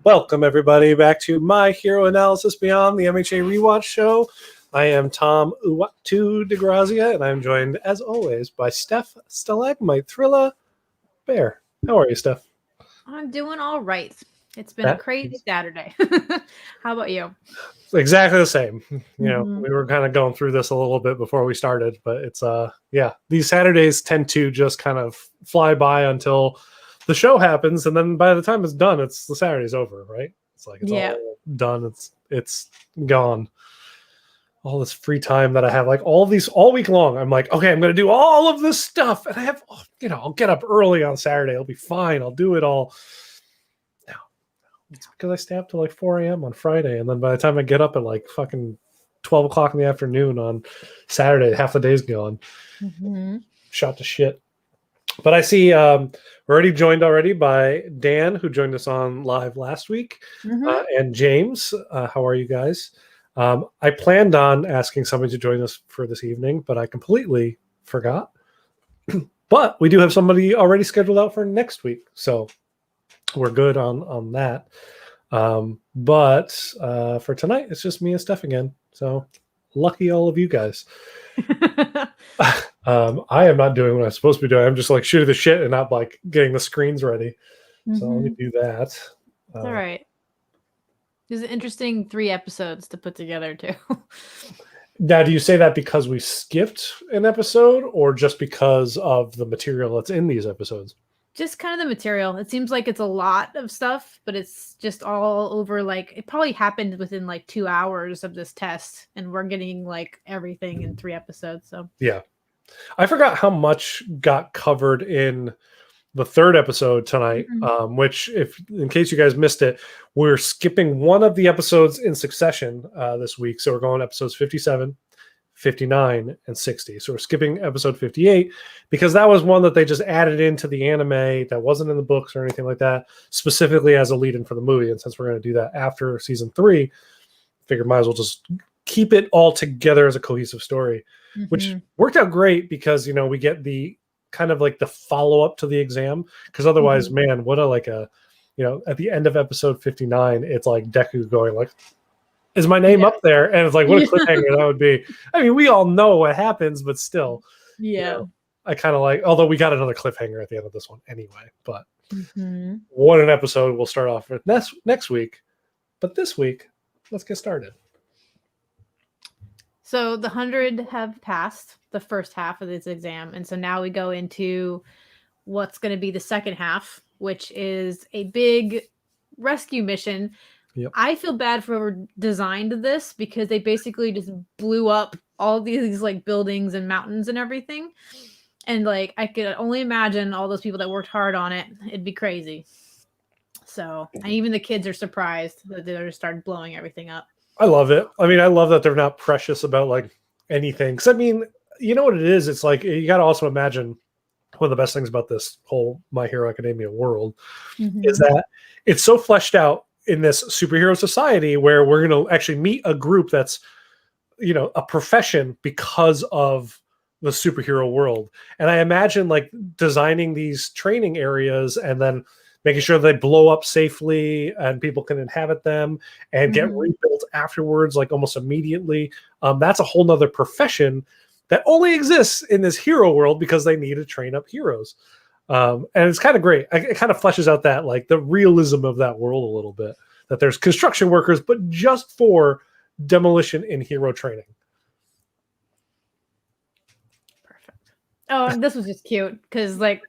Welcome, everybody, back to My Hero Analysis Beyond the MHA Rewatch Show. I am Tom Uwatu DeGrazia, and I'm joined, as always, by Steph Stalagmite Thrilla Bear. How are you, Steph? I'm doing all right. It's been a crazy Saturday. How about you? Exactly the same. We were kind of going through this a little bit before we started, but it's these Saturdays tend to just kind of fly by until the show happens, and then by the time it's done, the Saturday's over, right? It's like it's all done. It's gone. All this free time that I have, like all week long, I'm like, okay, I'm going to do all of this stuff, and I have, I'll get up early on Saturday. It'll be fine. I'll do it all. No, it's because I stay up till like 4 a.m. on Friday, and then by the time I get up at like fucking 12 o'clock in the afternoon on Saturday, half the day's gone. Shot to shit. But I see we're already joined by Dan, who joined us on live last week, and James. How are you guys? I planned on asking somebody to join us for this evening, but I completely forgot. But we do have somebody already scheduled out for next week, so we're good on that. But for tonight, it's just me and Steph again. So lucky all of you guys. I am not doing what I'm supposed to be doing. I'm just like shooting the shit and not like getting the screens ready. So let me do that. All right. There's an interesting 3 episodes to put together too. Now, do you say that because we skipped an episode or just because of the material that's in these episodes? Just kind of the material. It seems like it's a lot of stuff, but it's just all over. Like it probably happened within like 2 hours of this test, and we're getting like everything in 3 episodes. So yeah, I forgot how much got covered in the 3rd episode tonight. Which, if in case you guys missed it, we're skipping one of the episodes in succession this week. So we're going episodes 57, 59, and 60. So we're skipping episode 58 because that was one that they just added into the anime that wasn't in the books or anything like that, specifically as a lead-in for the movie. And since we're going to do that after season 3, figured might as well just keep it all together as a cohesive story, which worked out great because, we get the kind of like the follow-up to the exam, because otherwise, man, what a at the end of episode 59, it's like Deku going like, is my name up there? And it's like, what a cliffhanger that would be. I mean, we all know what happens, but still, I kind of like, although we got another cliffhanger at the end of this one anyway, but what an episode we'll start off with next week. But this week, let's get started. So the 100 have passed the first half of this exam. And so now we go into what's going to be the second half, which is a big rescue mission. Yep. I feel bad for whoever designed this because they basically just blew up all these like buildings and mountains and everything. And like, I could only imagine all those people that worked hard on it. It'd be crazy. So, and even the kids are surprised that they just started blowing everything up. I love it. I mean, I love that they're not precious about like anything. Because I mean, you know what it is? It's like, you got to also imagine one of the best things about this whole My Hero Academia world is that it's so fleshed out in this superhero society where we're going to actually meet a group that's, a profession because of the superhero world. And I imagine like designing these training areas and then making sure they blow up safely and people can inhabit them and get rebuilt afterwards, like almost immediately. That's a whole nother profession that only exists in this hero world because they need to train up heroes. And it's kind of great. It kind of fleshes out that like the realism of that world a little bit, that there's construction workers, but just for demolition in hero training. Perfect. Oh, and this was just cute because like,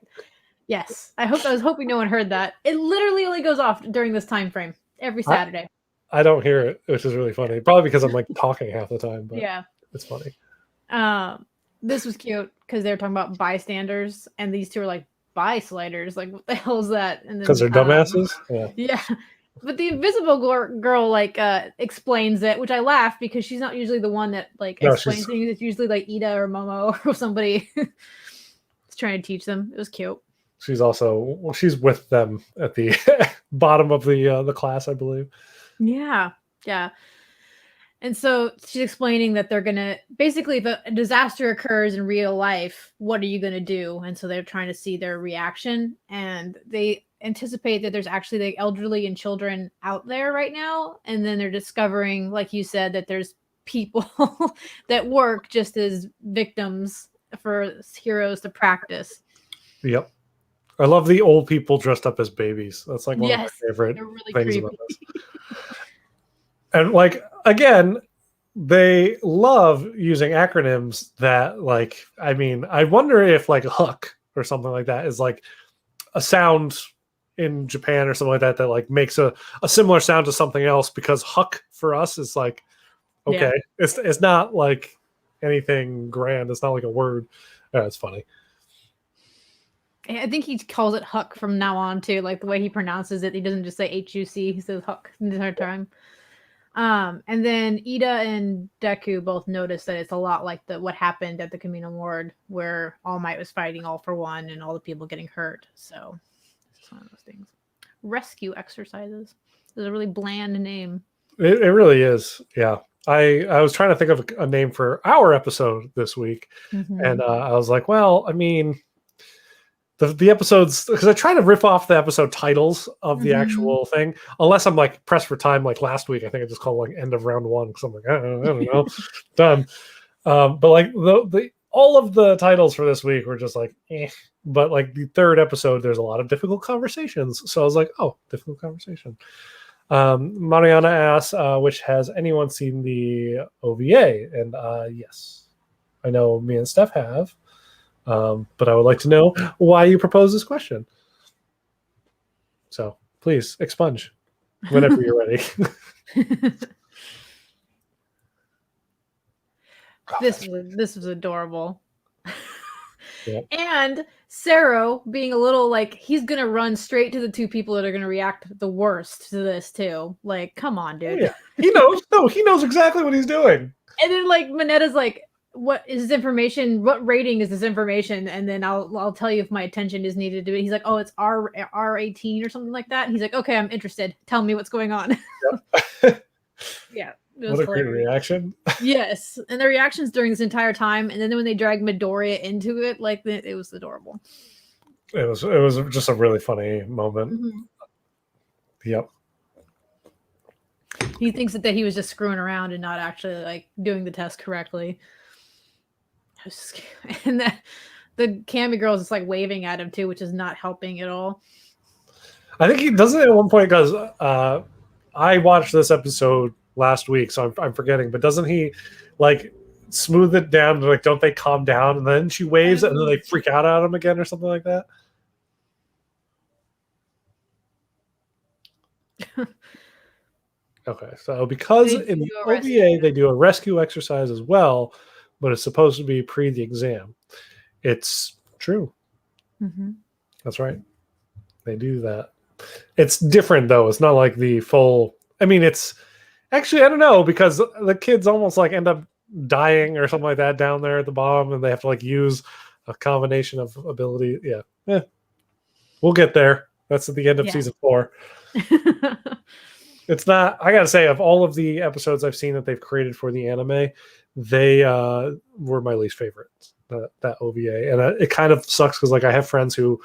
yes, I was hoping no one heard that. It literally only goes off during this time frame every Saturday. I don't hear it, which is really funny. Probably because I'm like talking half the time, but yeah, it's funny. This was cute because they were talking about bystanders, and these two are like by-sliders. Like, what the hell is that? And because they're dumbasses. Yeah. But the invisible girl like explains it, which I laugh because she's not usually the one that like explains things. It's usually like Ida or Momo or somebody is trying to teach them. It was cute. She's with them at the bottom of the class, I believe. Yeah. And so she's explaining that they're going to basically, if a disaster occurs in real life, what are you going to do? And so they're trying to see their reaction. And they anticipate that there's actually like elderly and children out there right now, and then they're discovering, like you said, that there's people that work just as victims for heroes to practice. Yep. I love the old people dressed up as babies. That's like one of my Yes, favorite they're really things creepy. about this. And like again, they love using acronyms that like I mean, I wonder if like Hook or something like that is like a sound in Japan or something like that that like makes a similar sound to something else, because Huck for us is like okay, Yeah. it's not like anything grand. It's not like a word. It's funny. I think he calls it Huck from now on too. Like the way he pronounces it, he doesn't just say HUC. He says Huck the entire time. And then Ida and Deku both notice that it's a lot like what happened at the communal ward, where All Might was fighting All for One and all the people getting hurt. So it's one of those things. Rescue exercises. It's a really bland name. It really is. Yeah. I was trying to think of a name for our episode this week, and I was like, well, I mean, the episodes, because I try to riff off the episode titles of the actual thing, unless I'm like pressed for time. Like last week, I think I just called like end of round one because I'm like, I don't know, done. But like the all of the titles for this week were just like, eh. But like the third episode, there's a lot of difficult conversations. So I was like, oh, difficult conversation. Mariana asks, which has anyone seen the OVA? And yes, I know me and Steph have. But I would like to know why you propose this question. So please expunge whenever you're ready. This was adorable. Yeah. And Sero being a little like he's gonna run straight to the two people that are gonna react the worst to this too. Like, come on, dude. Yeah. He knows. No, he knows exactly what he's doing. And then like Minetta's like, what is this information? What rating is this information? And then I'll tell you if my attention is needed to it. He's like, oh, it's R18 or something like that. And he's like, okay, I'm interested. Tell me what's going on. Yep. Yeah. What a great reaction. Yes. And the reactions during this entire time. And then when they dragged Midoriya into it, like it was adorable. It was just a really funny moment. Mm-hmm. Yep. He thinks that he was just screwing around and not actually like doing the test correctly. And the Cammy girl is just like waving at him too, which is not helping at all. I think he does it at one point because I watched this episode last week, so I'm forgetting. But doesn't he like smooth it down to like, don't they calm down? And then she waves and then they freak out at him again or something like that. Okay, so because in the OVA they do a rescue exercise as well, but it's supposed to be pre the exam. It's true. Mm-hmm. That's right. They do that. It's different though. It's not like the full. I mean, it's actually I don't know, because the kids almost like end up dying or something like that down there at the bottom, and they have to like use a combination of ability. Yeah, we'll get there. That's at the end of season 4. It's not. I gotta say, of all of the episodes I've seen that they've created for the anime, they were my least favorite. That OVA, and it kind of sucks because like I have friends who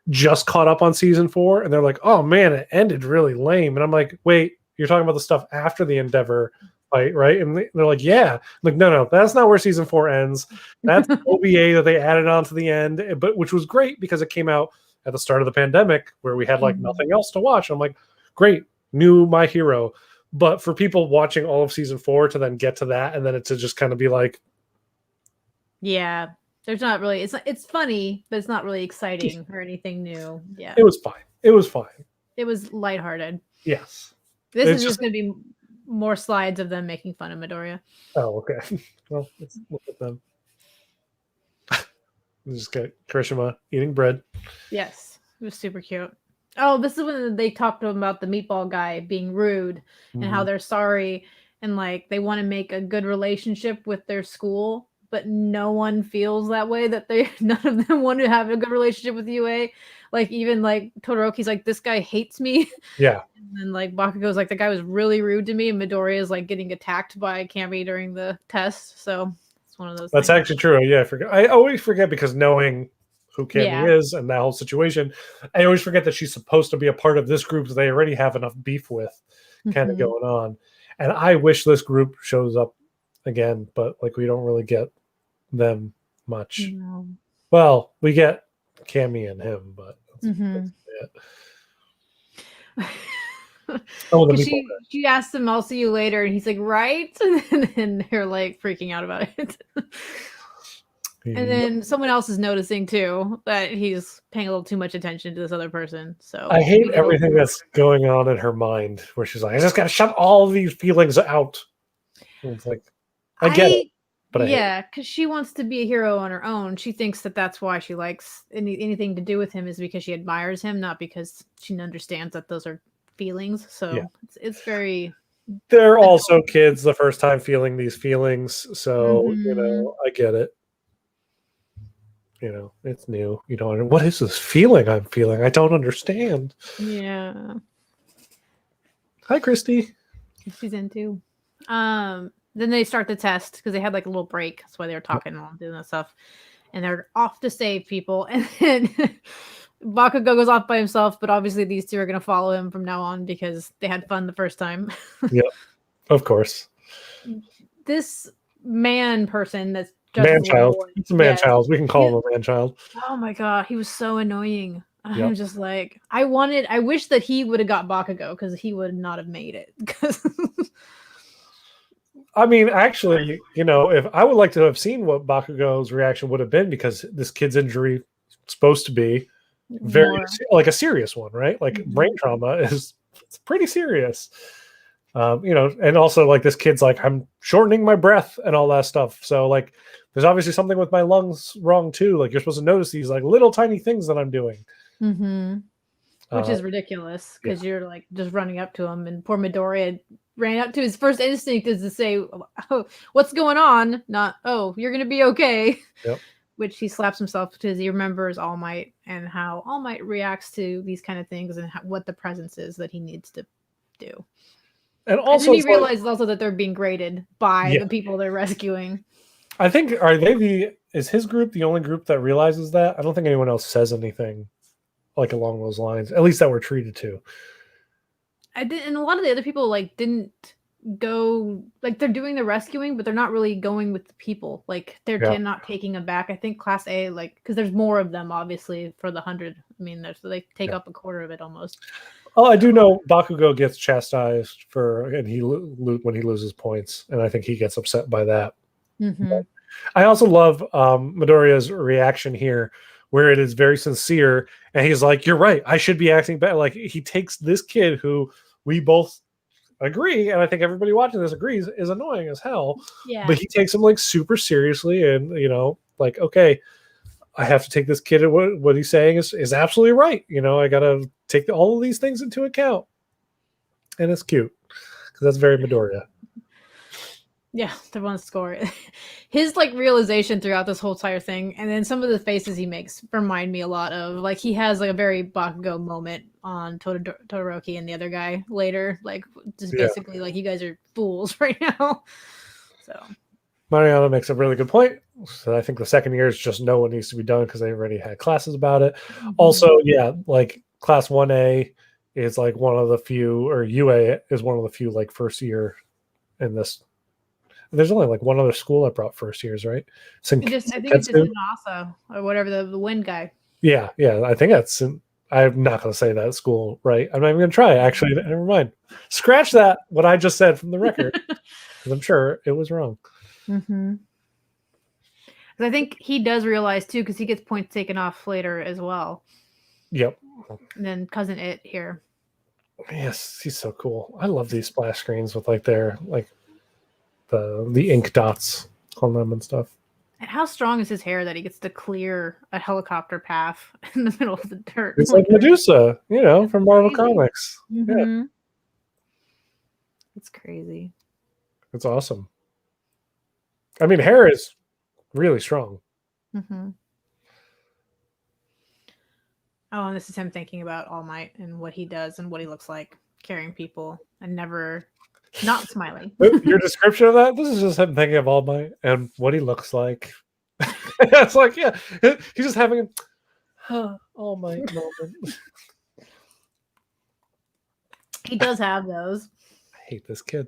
just caught up on season 4, and they're like, "Oh man, it ended really lame." And I'm like, "Wait, you're talking about the stuff after the Endeavor fight, right?" And they're like, "Yeah." I'm like, no, that's not where season 4 ends. That's OVA that they added on to the end, but which was great because it came out at the start of the pandemic where we had like nothing else to watch. I'm like, great. New My Hero. But for people watching all of season 4 to then get to that and then it to just kind of be like, yeah, there's not really, it's funny, but it's not really exciting or anything new. Yeah, it was fine. It was lighthearted. Yes, this is just going to be more slides of them making fun of Midoriya. Oh, okay. Well, let's look at them. We just got Kirishima eating bread. Yes, it was super cute. Oh, this is when they talked about the meatball guy being rude and how they're sorry and like they want to make a good relationship with their school, but no one feels that way, that none of them want to have a good relationship with UA. Like even like Todoroki's like, this guy hates me. Yeah. And then like Bakugo's like, the guy was really rude to me, and Midoriya is like getting attacked by Cammy during the test. So it's one of those That's things. actually true. Yeah, I always forget because knowing who Cammy is and that whole situation. I always forget that she's supposed to be a part of this group that they already have enough beef with kind of going on. And I wish this group shows up again, but like we don't really get them much. No. Well, we get Cammy and him, but that's it. She asked him, "I'll see you later," and he's like, "Right?" And then they're like freaking out about it. And then someone else is noticing too that he's paying a little too much attention to this other person. So I hate everything that's going on in her mind, where she's like, "I just got to shut all of these feelings out." And it's like, I get it, but because she wants to be a hero on her own. She thinks that that's why she likes anything to do with him is because she admires him, not because she understands that those are feelings. So it's very. They're also kids the first time feeling these feelings, so you know, I get it. You know, it's new. You don't. What is this feeling I'm feeling? I don't understand. Yeah. Hi, Christy. She's in too. Then they start the test because they had like a little break. That's why they were talking and doing that stuff. And they're off to save people. And then Bakugo goes off by himself, but obviously these two are going to follow him from now on because they had fun the first time. Yep, of course. This man person that's man-child. It's a man-child. We can call him a man-child. Oh my god, he was so annoying. I'm just like, I wish that he would have got Bakugo because he would not have made it. I mean, actually, you know, if I would like to have seen what Bakugo's reaction would have been, because this kid's injury is supposed to be very like a serious one, right? Like brain trauma is pretty serious. You know, and also like this kid's like, I'm shortening my breath and all that stuff. So like, there's obviously something with my lungs wrong too. Like you're supposed to notice these like little tiny things that I'm doing. Which is ridiculous because you're like just running up to him, and poor Midoriya ran up to his first instinct is to say, "Oh, what's going on?" Not, "Oh, you're gonna be okay." Yep. Which he slaps himself because he remembers All Might and how All Might reacts to these kind of things and what the presence is that he needs to do. And also, then he realizes also that they're being graded by the people they're rescuing. I think is his group the only group that realizes that? I don't think anyone else says anything like along those lines, at least that we're treated to. I did, and a lot of the other people like didn't go, like they're doing the rescuing, but they're not really going with the people. Like they're not taking them back. I think Class A, like, because there's more of them obviously for the 100. I mean, so they take up a quarter of it almost. Oh, I do know Bakugo gets chastised when he loses points, and I think he gets upset by that. I also love Midoriya's reaction here, where it is very sincere, and he's like, "You're right. I should be acting better." Like he takes this kid who we both agree, and I think everybody watching this agrees, is annoying as hell. Yeah. But he takes him like super seriously, and you know, like, okay, I have to take this kid at what he's saying is absolutely right. You know, I gotta take all of these things into account, and it's cute because that's very Midoriya. Yeah, the one score. His like realization throughout this whole entire thing, and then some of the faces he makes remind me a lot of, like, he has like a very Bakugo moment on Todoroki and the other guy later, like just basically like, you guys are fools right now. So Mariana makes a really good point. So I think the second year is just know what needs to be done because they already had classes about it. Also, like class 1A is like one of the few, or UA is one of the few like first year in this. There's only like one other school that brought first years, right? I think it's just Inasa or whatever, the wind guy. Yeah. I think that's. I'm not going to say that school, right? I'm not even going to try. Actually, never mind. Scratch that. What I just said from the record, because I'm sure it was wrong. Because I think he does realize too, because he gets points taken off later as well. Yep. And then cousin It here. Yes, he's so cool. I love these splash screens with like their like. The ink dots on them and stuff. And how strong is his hair that he gets to clear a helicopter path in the middle of the dirt? It's like Medusa, you know, from Marvel Comics. Yeah. It's crazy. It's awesome. I mean, hair is really strong. Oh, and this is him thinking about All Might and what he does and what he looks like carrying people and never not smiling. Your description of that, this is just him thinking of All Might and what he looks like. It's like, yeah, he's just having All Might moment. He does have those. I hate this kid.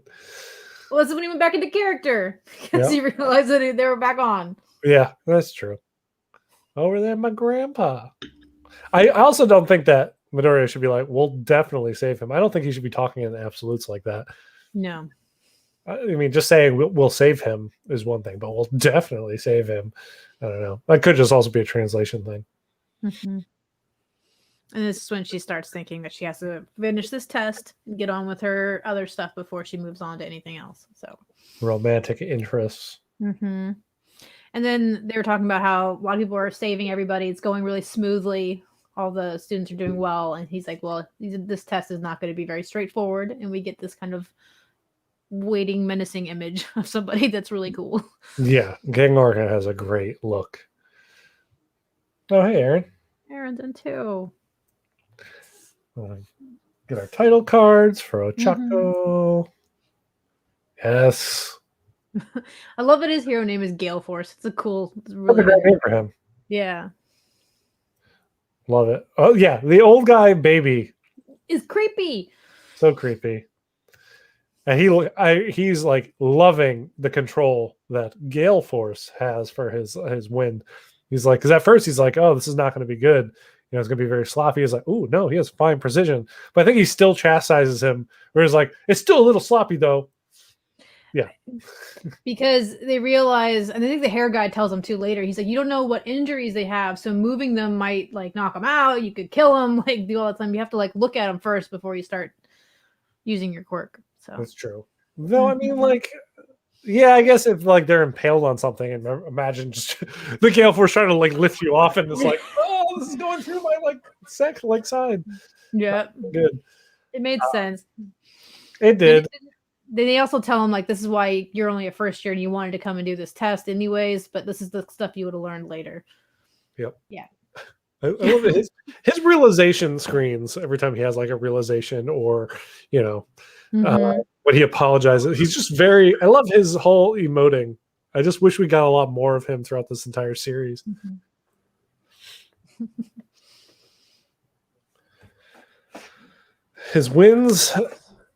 Well, that's when he went back into character because Yeah. he realized that they were back on. Yeah, that's true. Over there, my grandpa. I also don't think that Midoriya should be like, we'll definitely save him. I don't think he should be talking in absolutes like that. No. I mean, just saying we'll save him is one thing, but we'll definitely save him. I don't know. That could just also be a translation thing. Mm-hmm. And this is when she starts thinking that she has to finish this test and get on with her other stuff before she moves on to anything else. So romantic interests. Mm-hmm. And then they were talking about how a lot of people are saving everybody. It's going really smoothly. All the students are doing well. And he's like, well, this test is not going to be very straightforward. And we get this kind of waiting, menacing image of somebody that's really cool. Yeah, Gang Orca has a great look. Oh, hey, Aaron. Aaron's in too. Get our title cards for Ochako. Yes. I love that his hero name is Gale Force. It's a cool, Really a great name for him. Yeah. Love it. Oh, yeah. The old guy baby is creepy. So creepy. And he's like loving the control that Gale Force has for his wind. He's like, because at first he's like, oh, this is not going to be good. You know, it's going to be very sloppy. He's like, oh, no, he has fine precision. But I think he still chastises him, where he's like, it's still a little sloppy, though. Yeah. Because they realize, and I think the hair guy tells them too later, he's like, you don't know what injuries they have, so moving them might like knock them out. You could kill them, like do all the time. You have to like look at them first before you start using your quirk. So that's true. Though, I mean, like, yeah, I guess if like they're impaled on something, and imagine just the Gale Force trying to like lift you off, and it's like, oh, this is going through my like side. Yeah, good. It made sense. It did. They also tell him like, this is why you're only a first year and you wanted to come and do this test anyways, but this is the stuff you would have learned later. Yep. Yeah. I love it. His realization screens every time he has like a realization, or you know, when he apologizes. He's just very. I love his whole emoting. I just wish we got a lot more of him throughout this entire series. His wins.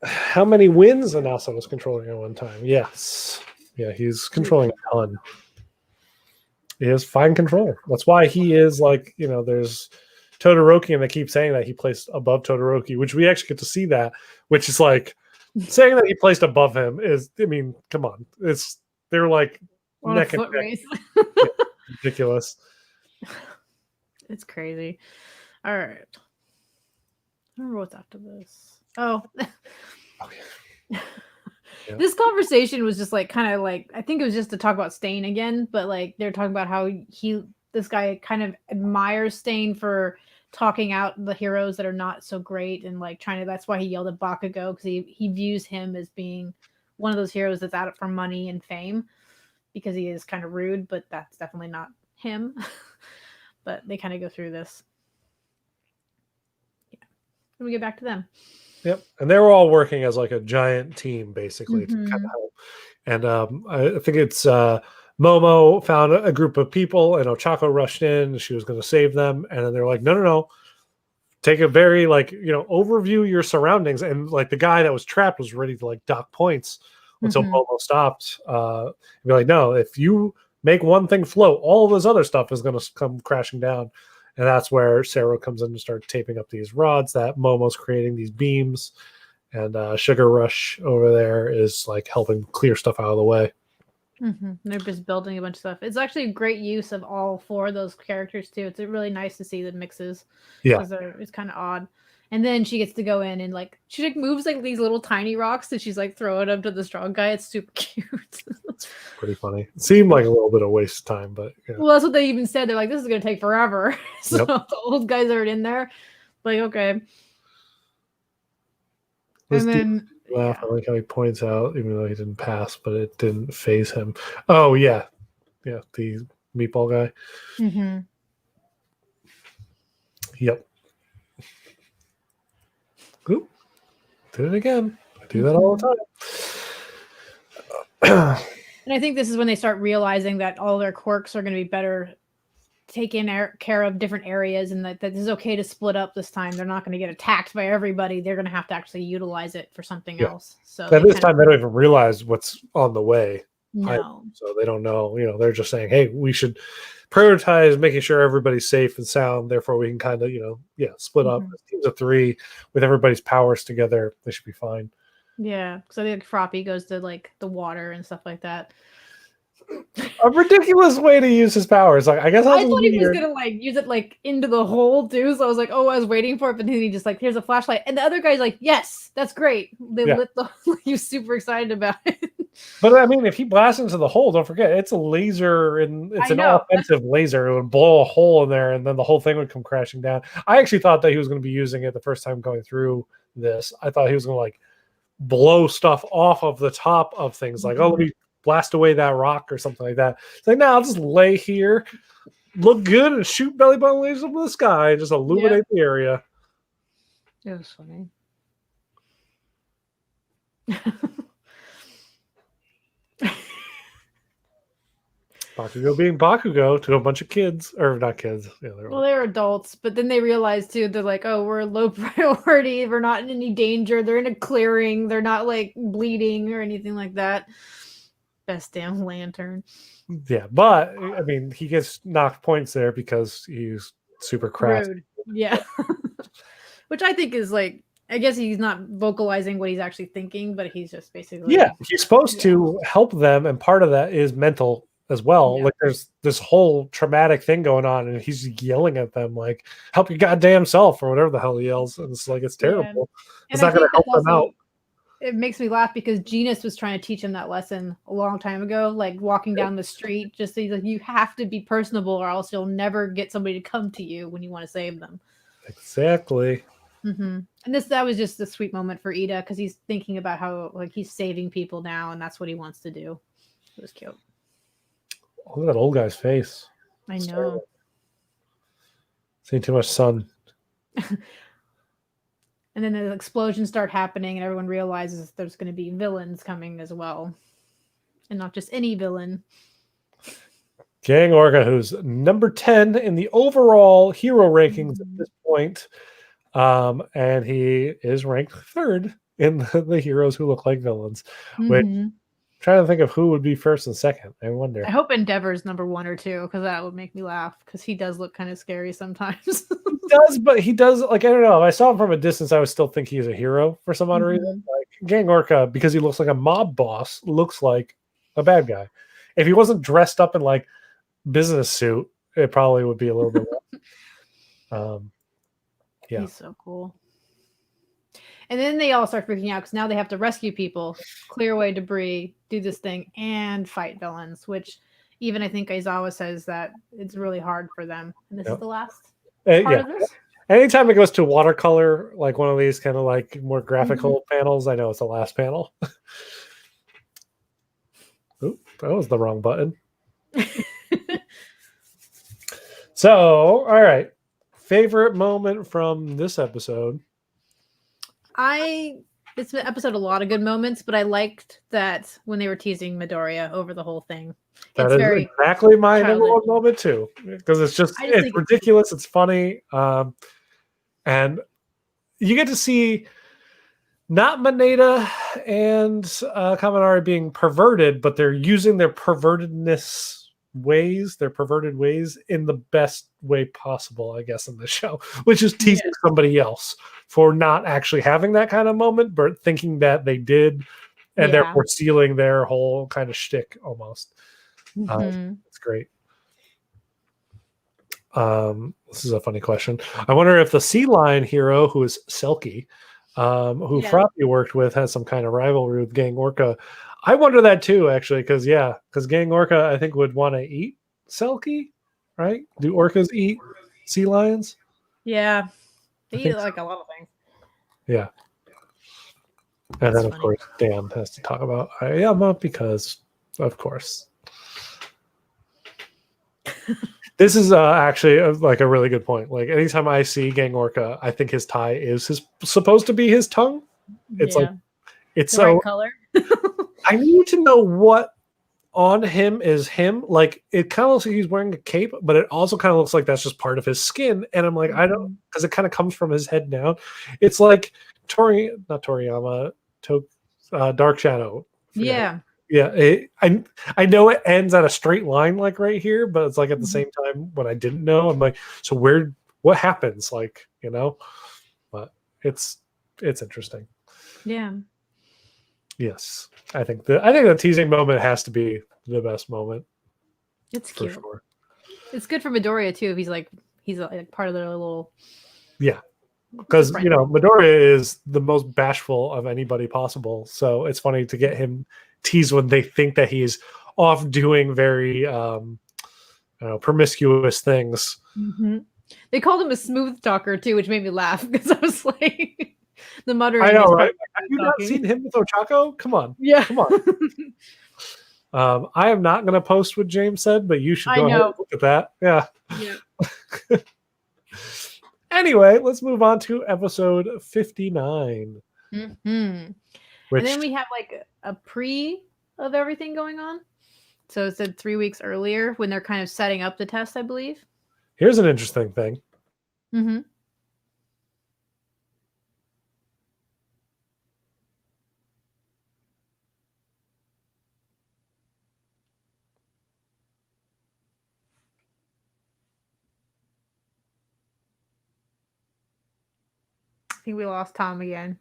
How many wins Anasa was controlling at one time? Yes. Yeah, he's controlling a ton. He has fine control. That's why he is like, you know, there's Todoroki, and they keep saying that he placed above Todoroki, which we actually get to see that, which is like saying that he placed above him is, I mean, come on. They're like neck and neck. Yeah, ridiculous. It's crazy. All right. I remember what's after this. Oh. Yeah. This conversation was just like kind of like, I think it was just to talk about Stain again, but like they're talking about how this guy kind of admires Stain for talking out the heroes that are not so great, and like that's why he yelled at Bakugo, because he views him as being one of those heroes that's out for money and fame, because he is kind of rude, but that's definitely not him. But they kind of go through this. Yeah. Then we get back to them. Yep, and they were all working as like a giant team, basically, to kind of help. And I think it's Momo found a group of people, and Ochako rushed in. She was going to save them, and then they're like, "No, take a very overview your surroundings." And like the guy that was trapped was ready to like dock points until Momo stopped. And be like, "No, if you make one thing float, all of this other stuff is going to come crashing down." And that's where Sero comes in to start taping up these rods that Momo's creating, these beams. And Sugar Rush over there is like helping clear stuff out of the way. They're just building a bunch of stuff. It's actually a great use of all four of those characters too. It's really nice to see the mixes. Yeah. It's kind of odd. And then she gets to go in and like she like moves like these little tiny rocks that she's like throwing them to the strong guy. It's super cute. It's pretty funny. It seemed like a little bit of waste of time, but yeah. Well, that's what they even said. They're like, this is gonna take forever. So the old guys aren't in there. Like, okay. And then I like how he points out, even though he didn't pass, but it didn't phase him. Oh yeah. Yeah, the meatball guy. Yep. Oop. Did it again. I do that all the time. And I think this is when they start realizing that all their quirks are going to be better taken care of different areas, and that this is okay to split up this time. They're not going to get attacked by everybody. They're going to have to actually utilize it for something else. So at this time, they don't even realize what's on the way. No. So they don't know. They're just saying, hey, we should prioritize making sure everybody's safe and sound. Therefore, we can kind of, split up. Teams of 3 with everybody's powers together. They should be fine. Yeah. So I think Froppy goes to like the water and stuff like that. A ridiculous way to use his powers. Like, I guess I thought he was gonna like use it like into the hole too. So I was like, oh, I was waiting for it, but then he just like, here's a flashlight, and the other guy's like, yes, that's great. They lit the. He was super excited about it. But I mean, if he blasts into the hole, don't forget it's a laser, and it's an offensive laser. It would blow a hole in there, and then the whole thing would come crashing down. I actually thought that he was going to be using it the first time going through this. I thought he was going to like blow stuff off of the top of things, like, oh, let me blast away that rock or something like that. It's like, no, I'll just lay here, look good, and shoot belly button lasers up in the sky, and just illuminate the area. It was funny. Bakugo being Bakugo to a bunch of kids, or not kids. Yeah, they're adults, but then they realize too, they're like, oh, we're low priority. We're not in any danger. They're in a clearing. They're not like bleeding or anything like that. Best damn lantern. Yeah, but I mean, he gets knocked points there because he's super crass. Yeah. Which I think is like, I guess he's not vocalizing what he's actually thinking, but he's just basically. Yeah, he's supposed to help them, and part of that is mental as well. Like, there's this whole traumatic thing going on, and he's yelling at them like, help your goddamn self, or whatever the hell he yells. And it's like, it's terrible. It's not going to help them out. It makes me laugh because Genus was trying to teach him that lesson a long time ago, like walking down the street, just he's like, you have to be personable or else you'll never get somebody to come to you when you want to save them. Exactly. And that was just a sweet moment for Ida, because he's thinking about how like he's saving people now, and that's what he wants to do. It was cute. Look at that old guy's face. I know. Seeing too much sun. And then the explosions start happening, and everyone realizes there's going to be villains coming as well. And not just any villain. Gang Orga, who's number 10 in the overall hero rankings at this point. And he is ranked 3rd in the heroes who look like villains. Which, I'm trying to think of who would be 1st and 2nd. I wonder. I hope Endeavor's number 1 or 2, because that would make me laugh, because he does look kind of scary sometimes. He does, like, I don't know. If I saw him from a distance, I would still think he's a hero for some odd reason. Like, Gang Orca, because he looks like a mob boss, looks like a bad guy. If he wasn't dressed up in like business suit, it probably would be a little bit yeah. He's so cool. And then they all start freaking out because now they have to rescue people, clear away debris, do this thing, and fight villains, which even I think Aizawa says that it's really hard for them. And this is the last part of this. Anytime it goes to watercolor, like one of these kind of like more graphical panels, I know it's the last panel. Oop, that was the wrong button. So, all right. Favorite moment from this episode? This episode a lot of good moments, but I liked that when they were teasing Midoriya over the whole thing. That is exactly my number 1 moment too, because it's ridiculous, it's funny, and you get to see not Maneda and Kaminari being perverted, but they're using their perverted ways in the best way possible, I guess, in the show, which is teasing somebody else for not actually having that kind of moment, but thinking that they did, and therefore sealing their whole kind of shtick almost. It's great. This is a funny question. I wonder if the Sea Lion hero, who is Selkie, who Froppy worked with, has some kind of rivalry with Gang Orca. I wonder that too, actually, because Gang Orca, I think, would want to eat Selkie, right? Do orcas eat sea lions? Yeah. They eat like a lot of things. Yeah. And then, of course, Dan has to talk about Ayama because, of course. This is actually like a really good point. Like, anytime I see Gang Orca, I think his tie is supposed to be his tongue. It's like, it's the right color. I need to know what on him is him. Like it kind of looks like he's wearing a cape, but it also kind of looks like that's just part of his skin. And I'm like, I don't, because it kind of comes from his head down. It's like not Toriyama, Dark Shadow. Yeah. Yeah, I know it ends at a straight line like right here, but it's like at the same time when I didn't know, I'm like, so what happens? Like, but it's interesting. Yeah. Yes, I think the teasing moment has to be the best moment. It's for cute. sure. It's good for Midoriya too. If he's like part of their little. Yeah, because Midoriya is the most bashful of anybody possible. So it's funny to get him teased when they think that he's off doing very promiscuous things. Mm-hmm. They called him a smooth talker too, which made me laugh because I was like, the muttering. I know, right? Have you not seen him with Ochako? Come on, yeah, come on. I am not going to post what James said, but you should go ahead and look at that. Yeah. Anyway, let's move on to episode 59. Mm-hmm. Which, and then we have like a pre of everything going on. So it said 3 weeks earlier when they're kind of setting up the test, I believe. Here's an interesting thing. Mm-hmm. I think we lost Tom again.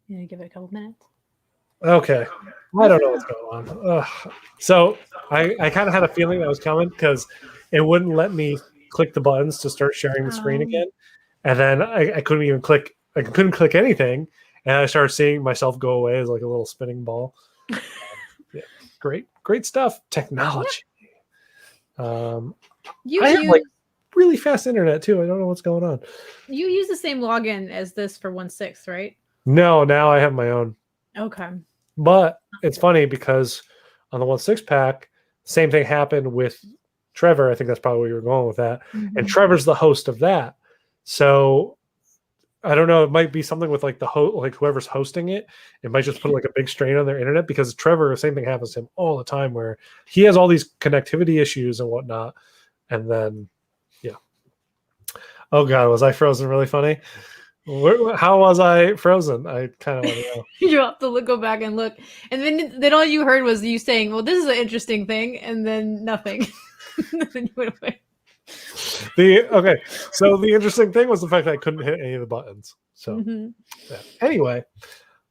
You give it a couple minutes. Okay. I don't know what's going on. Ugh. So I kind of had a feeling that was coming because it wouldn't let me click the buttons to start sharing the screen again. And then I couldn't even click. I couldn't click anything. And I started seeing myself go away as like a little spinning ball. Yeah. Great stuff. Technology. I have like really fast internet too. I don't know what's going on. You use the same login as this for 1/6, right? No, now I have my own. Okay. But it's funny because on the 1/6 pack, same thing happened with Trevor. I think that's probably where you were going with that. Mm-hmm. And Trevor's the host of that. So I don't know. It might be something with like like whoever's hosting it. It might just put like a big strain on their internet because Trevor, the same thing happens to him all the time where he has all these connectivity issues and whatnot. And then, yeah. Oh God, was I frozen really funny? How was I frozen? I kind of want to know. You have to go back and look, and then all you heard was you saying, "Well, this is an interesting thing," and then nothing. Then you went away. Okay, so the interesting thing was the fact that I couldn't hit any of the buttons. So yeah. Anyway,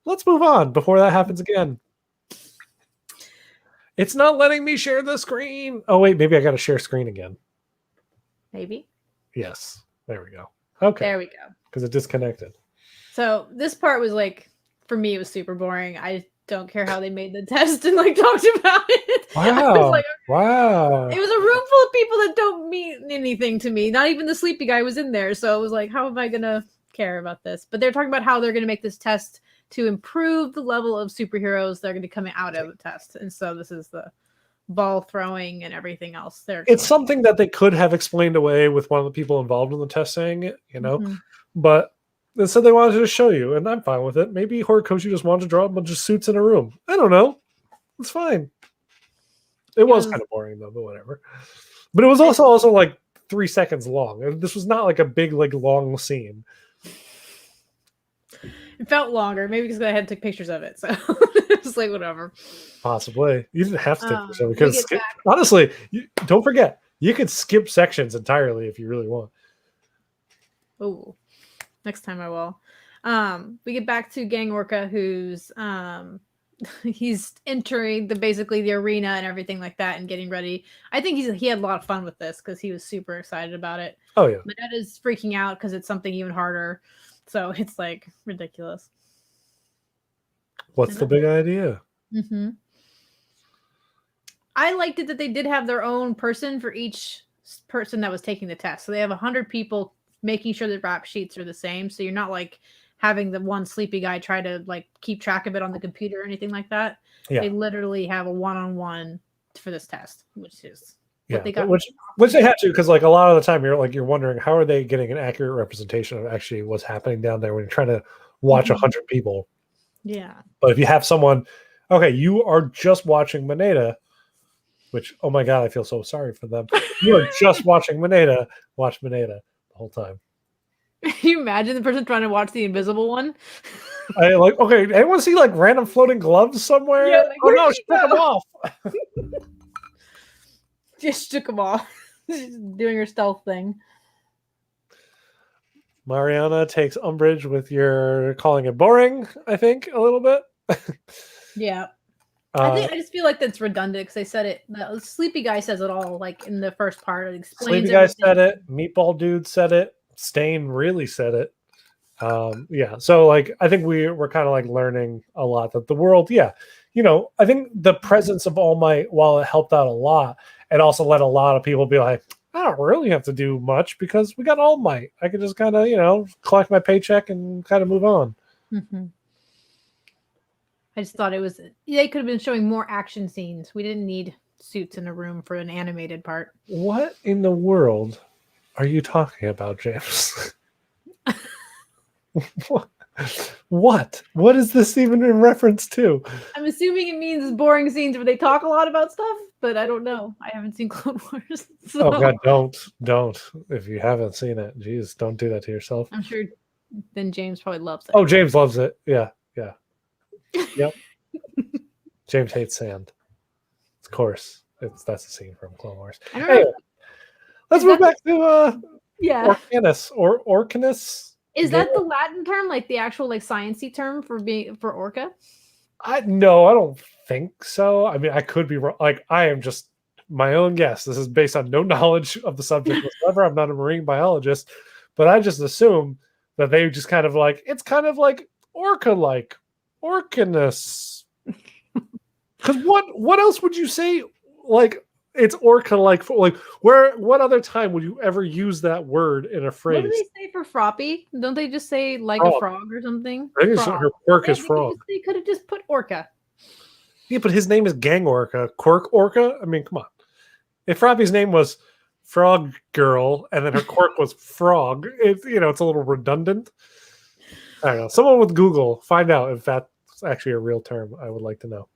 let's move on before that happens again. It's not letting me share the screen. Oh wait, maybe I got to share screen again. Maybe. Yes. There we go. Okay. There we go. Because it disconnected. So this part was like, for me, it was super boring. I don't care how they made the test and like talked about it. Wow. Wow. It was a room full of people that don't mean anything to me. Not even the sleepy guy was in there. So it was like, how am I going to care about this? But they're talking about how they're going to make this test to improve the level of superheroes that are going to come out of the test. And so this is the ball throwing and everything else there. It's something that they could have explained away with one of the people involved in the test saying it, but instead they wanted to show you, and I'm fine with it. Maybe Horikoshi just wanted to draw a bunch of suits in a room. I don't know. It's fine. It was kind of boring though, but whatever. But it was also like 3 seconds long. This was not like a big, like long scene. It felt longer, maybe because I had to take pictures of it. So it's like whatever. Possibly. You didn't have to take pictures because honestly, don't forget, you could skip sections entirely if you really want. Oh, next time I will. We get back to Gang Orca, who's he's entering basically the arena and everything like that and getting ready. I think he had a lot of fun with this because he was super excited about it. Oh yeah. Manetta's freaking out because it's something even harder. So it's like ridiculous. What's the big idea? Mm-hmm. I liked it that they did have their own person for each person that was taking the test. So they have 100 people making sure the rap sheets are the same. So you're not like having the one sleepy guy try to like keep track of it on the computer or anything like that. Yeah. They literally have a one-on-one for this test, which is what they got. Which they had to, because like a lot of the time you're wondering how are they getting an accurate representation of actually what's happening down there when you're trying to watch 100 people. Yeah. But if you have someone, okay, you are just watching Mineta, which, oh my God, I feel so sorry for them. You are just watching Mineta, watch Mineta the whole time. Can you imagine the person trying to watch the invisible one? I like, okay, anyone see like random floating gloves somewhere? Yeah, like, oh no, she took them off. Just took them off. She's doing her stealth thing. Mariana takes umbrage with your calling it boring, I think, a little bit. Yeah. I just feel like that's redundant because they said it. The Sleepy Guy says it all, like in the first part. It explains. Sleepy Guy said it. Meatball Dude said it. Stain really said it. Yeah. So like, I think we're kind of like learning a lot that the world. Yeah. I think the presence of All Might, while it helped out a lot, it also let a lot of people be like, I don't really have to do much because we got All Might. I can just kind of, collect my paycheck and kind of move on. Mm-hmm. I just thought they could have been showing more action scenes. We didn't need suits in a room for an animated part. What in the world are you talking about, James? What is this even in reference to? I'm assuming it means boring scenes where they talk a lot about stuff, but I don't know. I haven't seen Clone Wars. So. Oh God, don't. If you haven't seen it, geez, don't do that to yourself. I'm sure then James probably loves it. Oh, James loves it. Yeah. Yep. James hates sand. Of course. That's a scene from Clone Wars. Anyway, let's move back to Orcanus or Orcanus. Is that the Latin term, like the actual like sciencey term for orca? No, I don't think so. I mean, I could be wrong. Like, I am just my own guess. This is based on no knowledge of the subject whatsoever. I'm not a marine biologist, but I just assume that they just kind of like, it's kind of like orca-like, Orcanus. Because what else would you say? Like, it's orca-like. Like, what other time would you ever use that word in a phrase? What do they say for Froppy? Don't they just say like a frog or something? I think her quirk is frog. They could have just put orca. Yeah, but his name is Gang Orca. Quirk Orca? I mean, come on. If Froppy's name was Frog Girl and then her quirk was Frog, it's a little redundant. I don't know. Someone with Google, find out if that's actually a real term. I would like to know.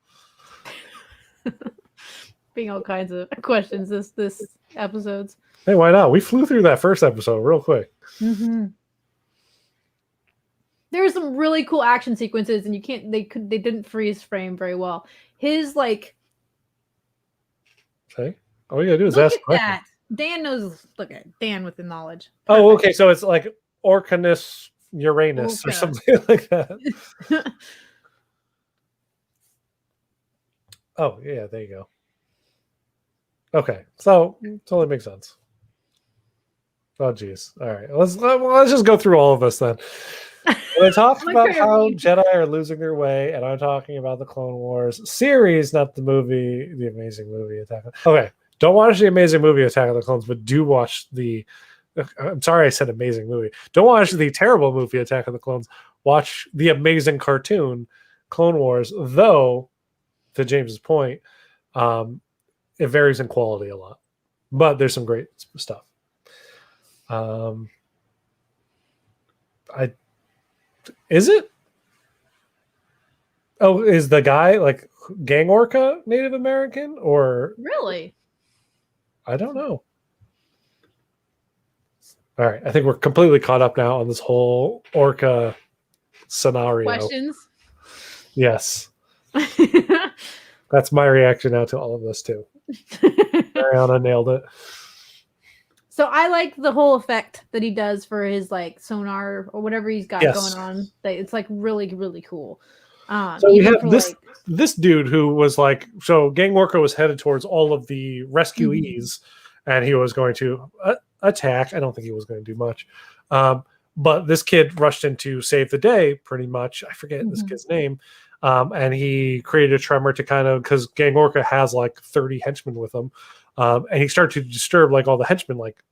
Being all kinds of questions this episodes. Hey, why not? We flew through that first episode real quick. Mm-hmm. There were some really cool action sequences, and they didn't freeze frame very well. His like, okay, all you gotta do is ask that. Dan knows. Look at Dan with the knowledge. Perfect. Oh, okay. So it's like Orcanus Uranus or something like that. Oh yeah, there you go. Okay, so totally makes sense. Oh geez. All right, let's just go through all of this then. When I talk about how Jedi are losing their way, and I'm talking about the Clone Wars series, not the movie, the amazing movie Attack. Okay, don't watch the amazing movie Attack of the Clones, but do watch the. I'm sorry, I said amazing movie. Don't watch the terrible movie Attack of the Clones. Watch the amazing cartoon Clone Wars. Though, to James's point, it varies in quality a lot, but there's some great stuff. Is it? Oh, is the guy like Gang Orca Native American or really? I don't know. All right, I think we're completely caught up now on this whole orca scenario. Questions? Yes. That's my reaction now to all of this too. Mariana nailed it. So I like the whole effect that he does for his like sonar or whatever he's got going on. It's like really, really cool. So we have this dude who was like, so Gang Orca was headed towards all of the rescuees, and he was going to attack. I don't think he was going to do much. But this kid rushed in to save the day, pretty much. I forget this kid's name. And he created a tremor to kind of, because Gang Orca has like 30 henchmen with him. And he started to disturb like all the henchmen, like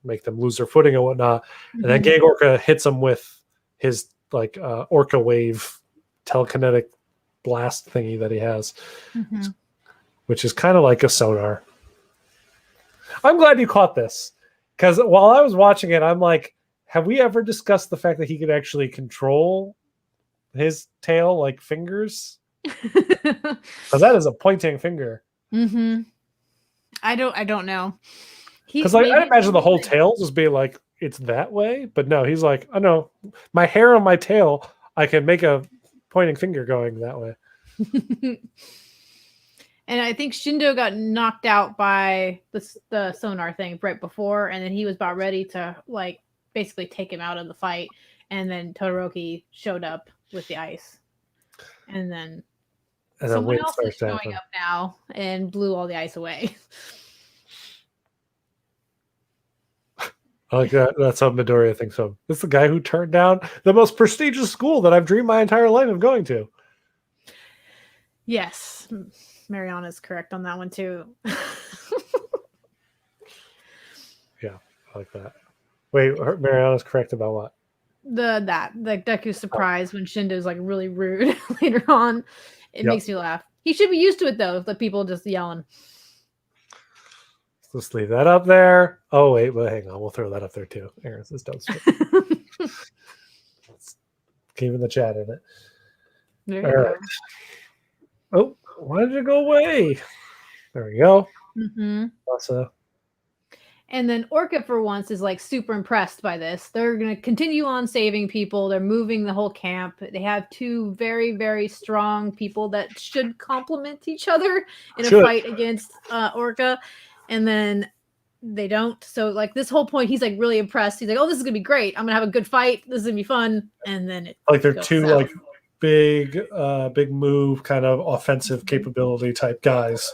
make them lose their footing and whatnot. And then Gang Orca hits him with his like Orca wave telekinetic blast thingy that he has, which is kind of like a sonar. I'm glad you caught this, because while I was watching it, I'm like, have we ever discussed the fact that he could actually control his tail like fingers? Because that is a pointing finger. Mm-hmm. I don't know. Because like I imagine the whole tail just being like it's that way, but no, he's like, oh no, my hair on my tail, I can make a pointing finger going that way. And I think Shindo got knocked out by the sonar thing right before, and then he was about ready to like basically take him out of the fight, and then Todoroki showed up with the ice, and then someone else is showing up now and blew all the ice away. I like that. That's how Midoriya thinks of. It's the guy who turned down the most prestigious school that I've dreamed my entire life of going to. Yes, Mariana's correct on that one too. Yeah, I like that. Wait, Mariana's correct about what? The Deku's surprise when Shindo's like really rude later on. It makes me laugh. He should be used to it though, the people just yelling. Let's leave that up there. Oh wait, but hang on, we'll throw that up there too. Aaron says don't skip. Let's keep in the chat in it. There All right. Oh, why did it go away? There we go. Mm-hmm. Awesome. And then Orca, for once, is like super impressed by this. They're going to continue on saving people. They're moving the whole camp. They have two very, very strong people that should complement each other in a fight against Orca. And then they don't. So, like, this whole point, he's like really impressed. He's like, oh, this is going to be great. I'm going to have a good fight. This is going to be fun. And then it like they're two south. Like big move kind of offensive capability type guys.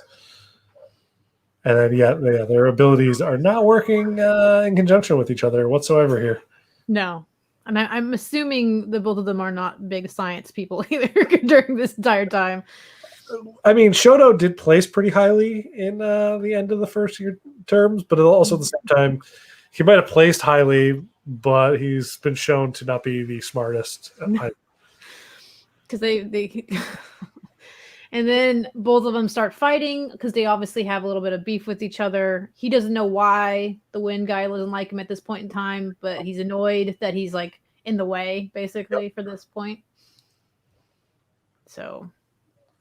And then, their abilities are not working in conjunction with each other whatsoever here. No. And I'm assuming that both of them are not big science people either during this entire time. I mean, Shoto did place pretty highly in the end of the first year terms, but also at the same time, he might have placed highly, but he's been shown to not be the smartest. Because they and then both of them start fighting because they obviously have a little bit of beef with each other. He doesn't know why the wind guy doesn't like him at this point in time, but he's annoyed that he's like in the way basically for this point. So,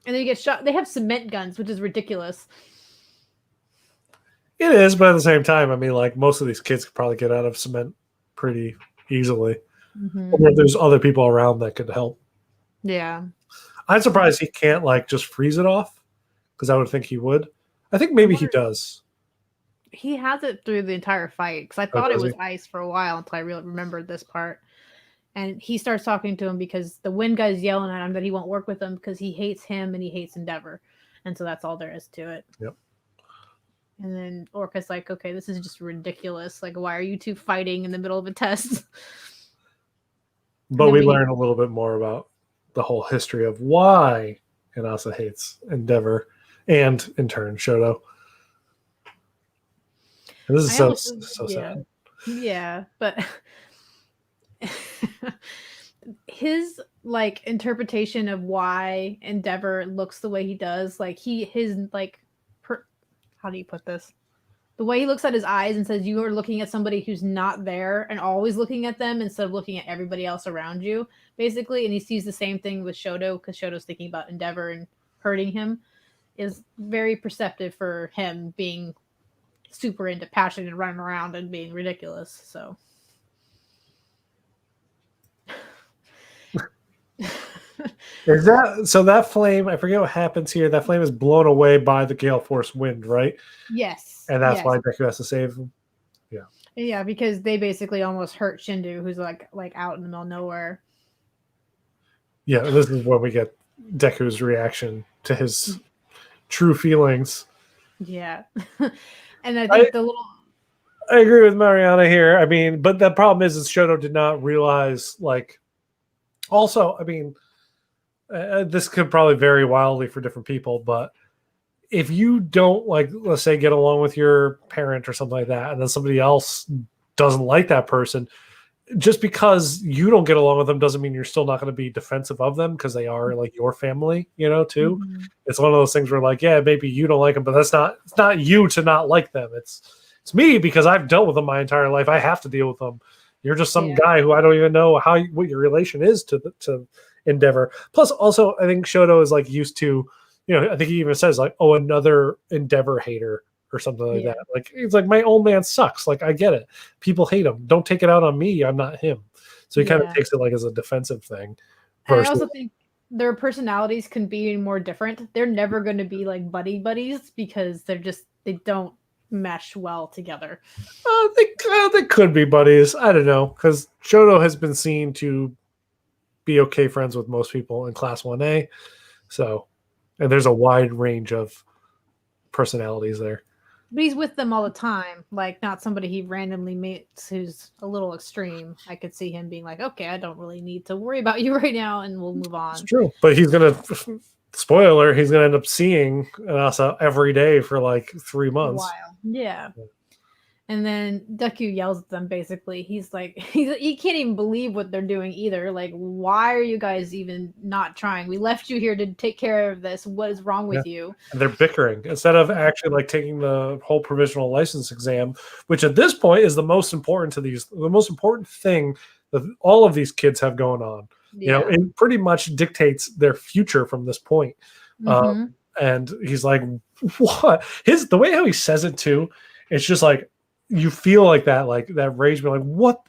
and then you get shot. They have cement guns, which is ridiculous. It is, but at the same time, I mean, like most of these kids could probably get out of cement pretty easily. Mm-hmm. Or there's other people around that could help. Yeah. I'm surprised he can't like just freeze it off, because I would think he would. I think maybe he does. He has it through the entire fight, because I thought it was ice for a while until I really remembered this part. And he starts talking to him because the wind guy's yelling at him that he won't work with him because he hates him and he hates Endeavor. And so that's all there is to it. Yep. And then Orca's like, okay, this is just ridiculous. Like, why are you two fighting in the middle of a test? But we learn a little bit more about the whole history of why Inasa hates Endeavor and in turn Shoto. And this is so sad. Yeah, but his like interpretation of why Endeavor looks the way he does, like how do you put this? The way he looks at his eyes and says, you are looking at somebody who's not there and always looking at them instead of looking at everybody else around you, basically. And he sees the same thing with Shoto because Shoto's thinking about Endeavor and hurting him, is very perceptive for him being super into passion and running around and being ridiculous. So. Is that so? That flame, I forget what happens here. That flame is blown away by the gale force wind, right? Yes. And that's why Deku has to save him. Yeah. Yeah, because they basically almost hurt Shindu, who's like out in the middle of nowhere. Yeah, this is where we get Deku's reaction to his true feelings. Yeah. And I think I agree with Mariana here. I mean, but the problem is Shoto did not realize, like, also, I mean, this could probably vary wildly for different people, but if you don't, like, let's say, get along with your parent or something like that, and then somebody else doesn't like that person, just because you don't get along with them doesn't mean you're still not going to be defensive of them, because they are like your family, too. Mm-hmm. It's one of those things where, like, yeah, maybe you don't like them, but it's not you to not like them. It's It's me because I've dealt with them my entire life. I have to deal with them. You're just some Yeah. guy who I don't even know what your relation is to Endeavor. Plus, also, I think Shoto is like used to, I think he even says like, oh, another Endeavor hater or something like that. Like, it's like, my old man sucks. Like, I get it. People hate him. Don't take it out on me. I'm not him. So he kind of takes it like as a defensive thing. And I also think their personalities can be more different. They're never going to be like buddies because they don't mesh well together. They could be buddies. I don't know, because Shoto has been seen to be okay friends with most people in Class 1A. So, and there's a wide range of personalities there. But he's with them all the time, like not somebody he randomly meets who's a little extreme. I could see him being like, okay, I don't really need to worry about you right now, and we'll move on. It's true. But he's going to, spoiler, he's going to end up seeing Anasa every day for like 3 months. A while. Yeah. And then Deku yells at them basically. He's like, he can't even believe what they're doing either. Like, why are you guys even not trying? We left you here to take care of this. What is wrong with you? And they're bickering instead of actually like taking the whole provisional license exam, which at this point is the most important thing that all of these kids have going on. Yeah. It pretty much dictates their future from this point. And he's like, what? The way how he says it too, it's just like, you feel like that rage, like, what?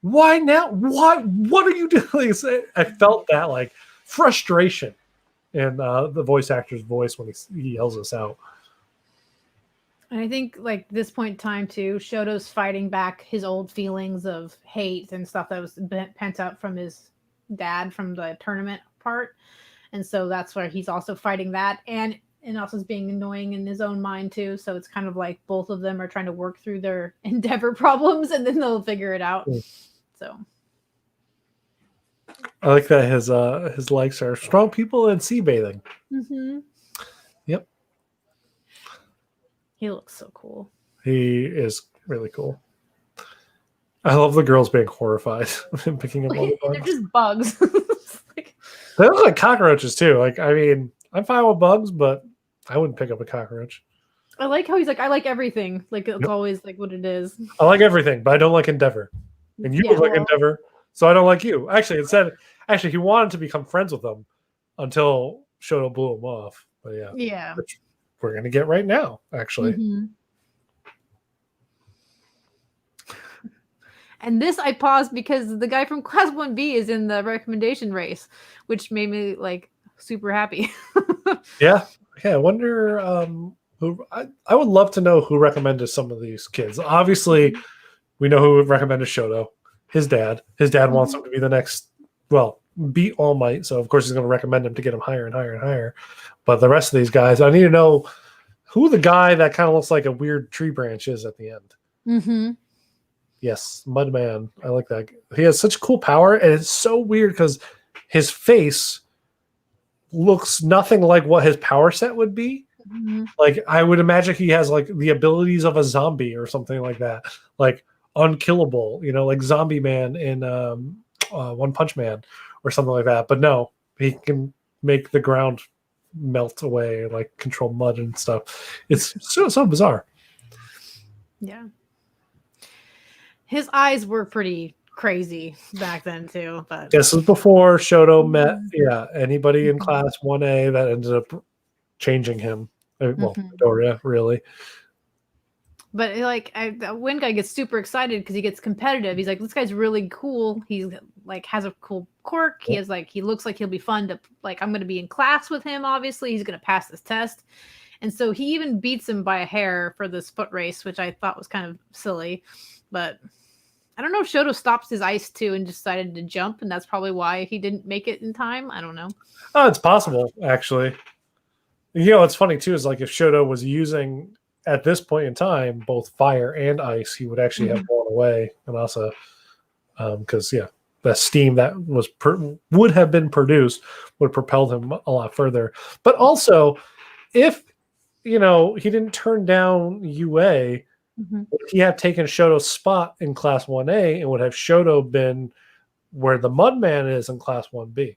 Why now? What are you doing? I felt that like frustration in the voice actor's voice when he yells us out. And I think like this point in time too, Shoto's fighting back his old feelings of hate and stuff that was pent up from his dad from the tournament part. And so that's where he's also fighting that. And also is being annoying in his own mind too. So it's kind of like both of them are trying to work through their Endeavor problems and then they'll figure it out. So I like that his likes are strong people and sea bathing. Yep. He looks so cool. He is really cool. I love the girls being horrified and picking up all the bugs. They're just bugs. They look like cockroaches too. Like, I mean, I'm fine with bugs, but I wouldn't pick up a cockroach. I like how he's like, I like everything. Like, it's always like what it is. I like everything, but I don't like Endeavor. And you like Endeavor, so I don't like you. Actually, he wanted to become friends with them until Shoto blew him off. But yeah. Which we're going to get right now, actually. And this I paused because the guy from Class 1B is in the recommendation race, which made me like super happy. Yeah. I wonder who. I would love to know who recommended some of these kids. Obviously, we know who recommended Shoto. His dad. His dad wants him to be the next. Well, beat All Might. So of course he's going to recommend him to get him higher and higher and higher. But the rest of these guys, I need to know who the guy that kind of looks like a weird tree branch is at the end. Yes, Mudman. I like that. He has such cool power, and it's so weird because his face looks nothing like what his power set would be. Like, I would imagine he has like the abilities of a zombie or something like that, like unkillable, like Zombie Man in One Punch Man or something like that. But no, he can make the ground melt away, like control mud and stuff. It's so bizarre. Yeah. His eyes were pretty crazy back then too, but this was before Shoto met anybody in Class 1A that ended up changing him. Well, Midoriya, really. But like, the Wind guy gets super excited because he gets competitive. He's like, "This guy's really cool. He's like has a cool quirk. He has like he looks like he'll be fun to like. I'm going to be in class with him. Obviously, he's going to pass this test." And so he even beats him by a hair for this foot race, which I thought was kind of silly. But I don't know if Shoto stops his ice too and decided to jump, and that's probably why he didn't make it in time. I don't know. Oh, it's possible, actually. What's funny too is like if Shoto was using at this point in time both fire and ice, he would actually have blown away, and also because the steam that was would have been produced would propel him a lot further. But also, if he didn't turn down UA. Would he have taken Shoto's spot in Class 1A, and would have Shoto been where the Mudman is in Class 1B?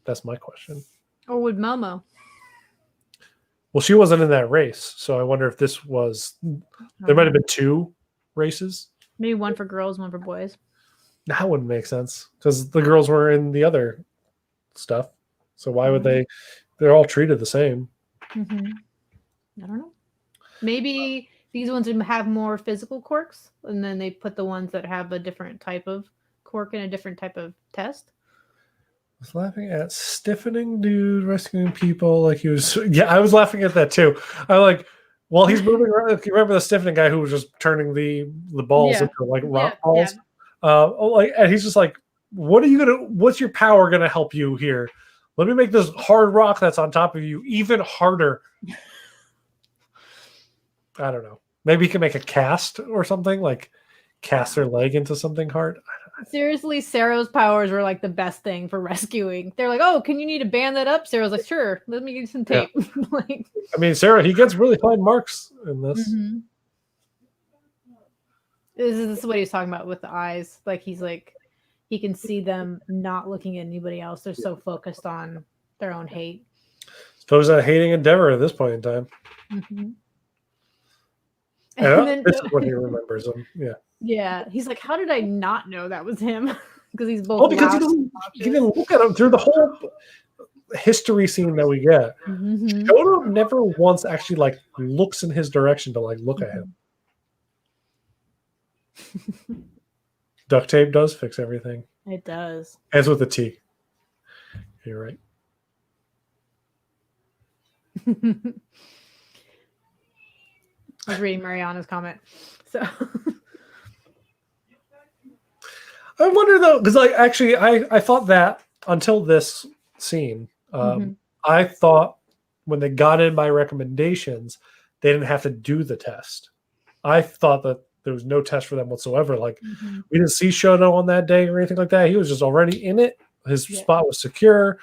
That's my question. Or would Momo? Well, she wasn't in that race, so I wonder if this was. There might have been 2 races. Maybe one for girls, one for boys. That wouldn't make sense because the girls were in the other stuff. So why would they? They're all treated the same. Mm-hmm. I don't know. Maybe these ones have more physical quirks, and then they put the ones that have a different type of quirk in a different type of test. I was laughing at stiffening dude rescuing people like he was. Yeah, I was laughing at that too. I like while he's moving around. You remember the stiffening guy who was just turning the balls into like rock balls? Yeah. And he's just like, "What are you gonna? What's your power gonna help you here? Let me make this hard rock that's on top of you even harder." I don't know. Maybe he can make a cast or something, like cast their leg into something hard. Seriously, Sarah's powers were like the best thing for rescuing. They're like, "Oh, can you need to band that up?" Sarah's like, "Sure, let me get you some tape." Like, I mean, Sarah, he gets really fine marks in this. mm-hmm. This is what he's talking about with the eyes. Like he's like, he can see them not looking at anybody else. They're so focused on their own hate. Suppose a hating endeavor at this point in time. Mm-hmm. And then, this is what he remembers him. Yeah. Yeah. He's like, how did I not know that was him? Because he's both. Oh, because he didn't look at him through the whole history scene that we get. Mm-hmm. Shoto never once actually like looks in his direction to like look at him. Duct tape does fix everything. It does. As with the T. You're right. I was reading Mariana's comment. So I wonder though, because like actually I thought that until this scene, I thought when they got in by recommendations, they didn't have to do the test. I thought that there was no test for them whatsoever. Like we didn't see Shoto on that day or anything like that. He was just already in it. His spot was secure.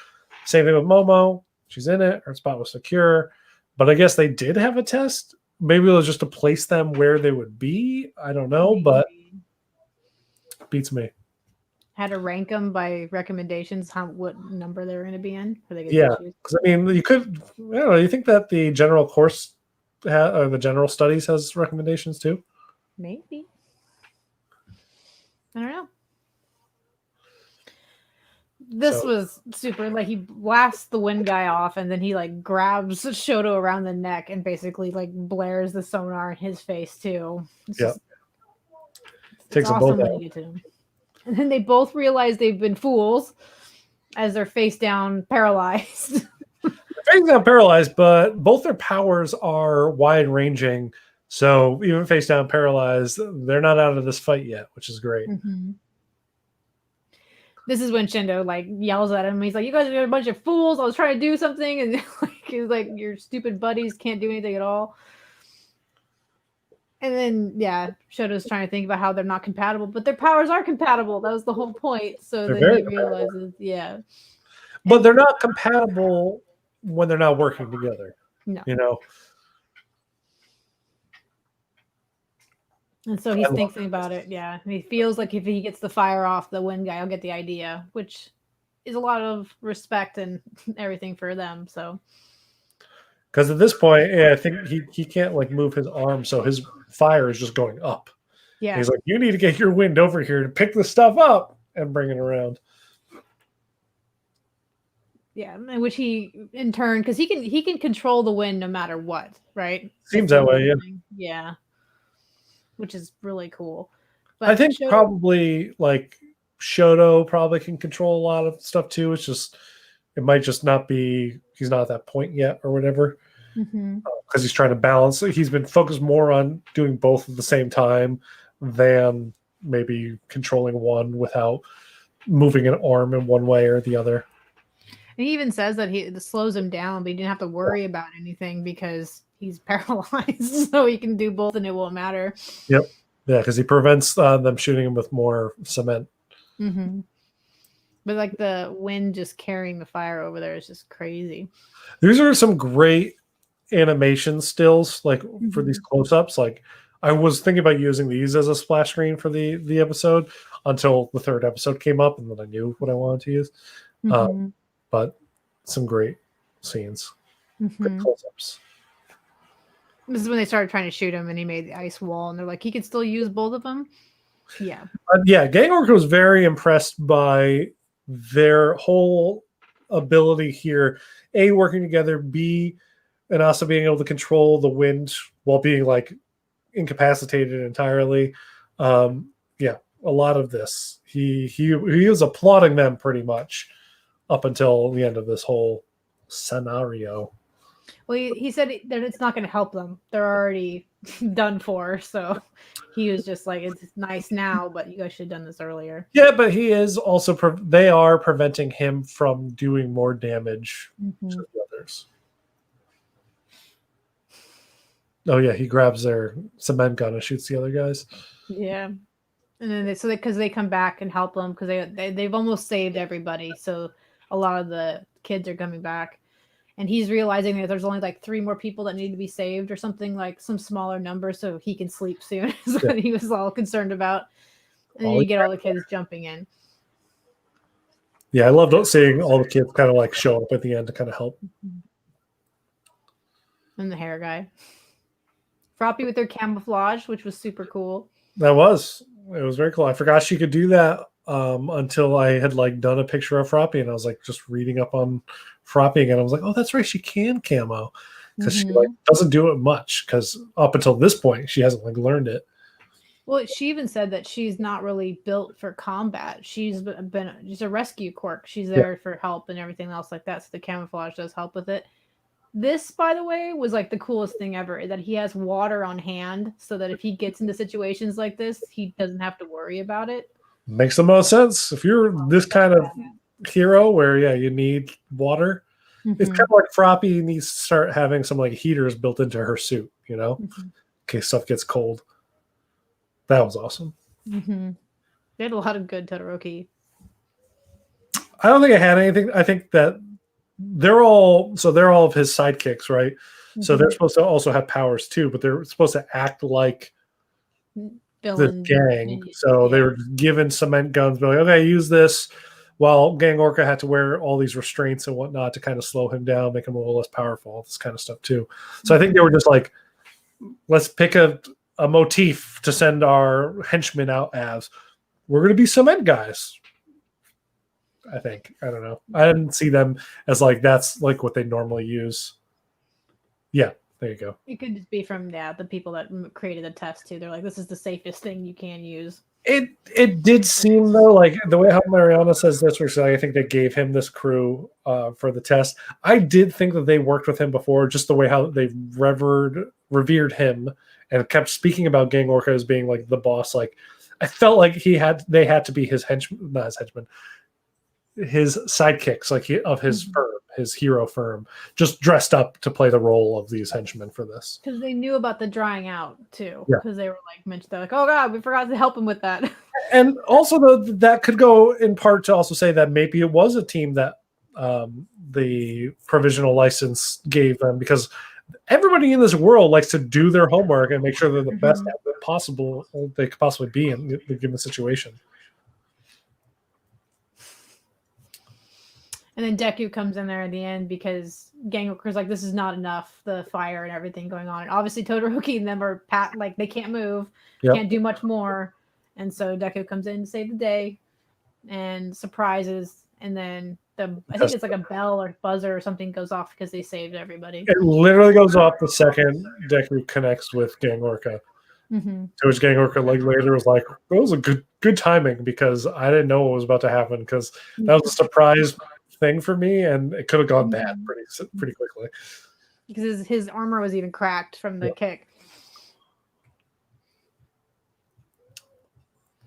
Same thing with Momo. She's in it. Her spot was secure. But I guess they did have a test. Maybe it was just to place them where they would be. I don't know, but beats me. Had to rank them by recommendations, what number they were going to be in. Yeah, because I mean, you could. I don't know. You think that the general course or the general studies has recommendations too? Maybe. I don't know. This was super. Like he blasts the wind guy off, and then he like grabs Shoto around the neck and basically like blares the sonar in his face too. Yeah, takes them both out. And then they both realize they've been fools as they're face down paralyzed. Face down paralyzed, but both their powers are wide ranging. So even face down paralyzed, they're not out of this fight yet, which is great. This is when Shindo like yells at him. He's like, "You guys are a bunch of fools. I was trying to do something." And like, he's like, "Your stupid buddies can't do anything at all." And then, Shoto's trying to think about how they're not compatible, but their powers are compatible. That was the whole point. So then he realizes, But they're not compatible when they're not working together. No. You know? And so he's thinking about it, And he feels like if he gets the fire off, the wind guy will get the idea, which is a lot of respect and everything for them, so... Because at this point, I think he can't like move his arm, so his fire is just going up. Yeah, he's like, "You need to get your wind over here to pick the stuff up and bring it around." Yeah, and which he in turn, because he can control the wind no matter what, right? Seems that way, yeah. Which is really cool. But I think probably like Shoto probably can control a lot of stuff too. It's just it might just not be. He's not at that point yet or whatever because he's trying to balance. He's been focused more on doing both at the same time than maybe controlling one without moving an arm in one way or the other. And he even says that it slows him down, but he didn't have to worry about anything because he's paralyzed, so he can do both and it won't matter. Yep. Yeah, because he prevents them shooting him with more cement. But like the wind just carrying the fire over there is just crazy. These are some great animation stills, like for these close-ups. Like I was thinking about using these as a splash screen for the episode until the third episode came up, and then I knew what I wanted to use. But some great scenes, great close-ups. This is when they started trying to shoot him, and he made the ice wall, and they're like, he could still use both of them. Yeah. Yeah, Gang Orca was very impressed by their whole ability here. A, working together. B, and also being able to control the wind while being like incapacitated entirely. Yeah, a lot of this. He was applauding them pretty much up until the end of this whole scenario. Well, he said that it's not going to help them. They're already done for. So he was just like, it's nice now, but you guys should have done this earlier. Yeah, but he is also they are preventing him from doing more damage to the others. Oh yeah, he grabs their cement gun and shoots the other guys. Yeah, and then because they come back and help them because they've almost saved everybody. So a lot of the kids are coming back. And he's realizing that there's only like 3 more people that need to be saved or something, like some smaller number, so he can sleep soon. Is what he was all concerned about. And then you get all the kids jumping in. Yeah, I loved seeing all the kids kind of like show up at the end to kind of help. And the hair guy. Froppy with their camouflage, which was super cool. It was very cool. I forgot she could do that until I had like done a picture of Froppy, and I was like just reading up on Froppy again. I was like, oh, that's right, she can camo because she like doesn't do it much because up until this point she hasn't like learned it. Well, she even said that she's not really built for combat. She's a rescue quirk. She's there for help and everything else like that. So the camouflage does help with it. This, by the way, was like the coolest thing ever, that he has water on hand so that if he gets into situations like this, he doesn't have to worry about it. Makes the most sense. If you're this kind of hero where, you need water, it's kind of like Froppy needs to start having some like heaters built into her suit, in case stuff gets cold. That was awesome. They had a lot of good Todoroki. I don't think I had anything. I think that they're all of his sidekicks, right? So they're supposed to also have powers too, but they're supposed to act like the gang. So they were given cement guns, but like, okay, use this. While Gang Orca had to wear all these restraints and whatnot to kind of slow him down, make him a little less powerful, this kind of stuff too. So I think they were just like, let's pick a motif to send our henchmen out as. We're going to be cement guys. I think. I don't know. I didn't see them as like that's like what they normally use. Yeah, there you go. It could just be from the people that created the test too. They're like, this is the safest thing you can use. It did seem though like the way how Mariana says this, where I think they gave him this crew for the test. I did think that they worked with him before, just the way how they revered him and kept speaking about Gang Orca as being like the boss. Like I felt like they had to be his henchmen, not his henchmen, his sidekicks, like of his firm, his hero firm, just dressed up to play the role of these henchmen for this. Because they knew about the drying out too. Because they were like mentioned, they're like, oh god, we forgot to help him with that. And also that could go in part to also say that maybe it was a team that the provisional license gave them, because everybody in this world likes to do their homework and make sure they're the best possible they could possibly be in the given situation. And then Deku comes in there at the end because Gang Orca's like, this is not enough, the fire and everything going on. And obviously Todoroki and them are like they can't move, can't do much more. And so Deku comes in to save the day and surprises. And then I think it's like a bell or buzzer or something goes off because they saved everybody. It literally goes off the second Deku connects with Gang Orca. To which Gang Orca like later was like, it was a good timing because I didn't know what was about to happen, because that was a surprise thing for me, and it could have gone bad pretty quickly because his armor was even cracked from the kick.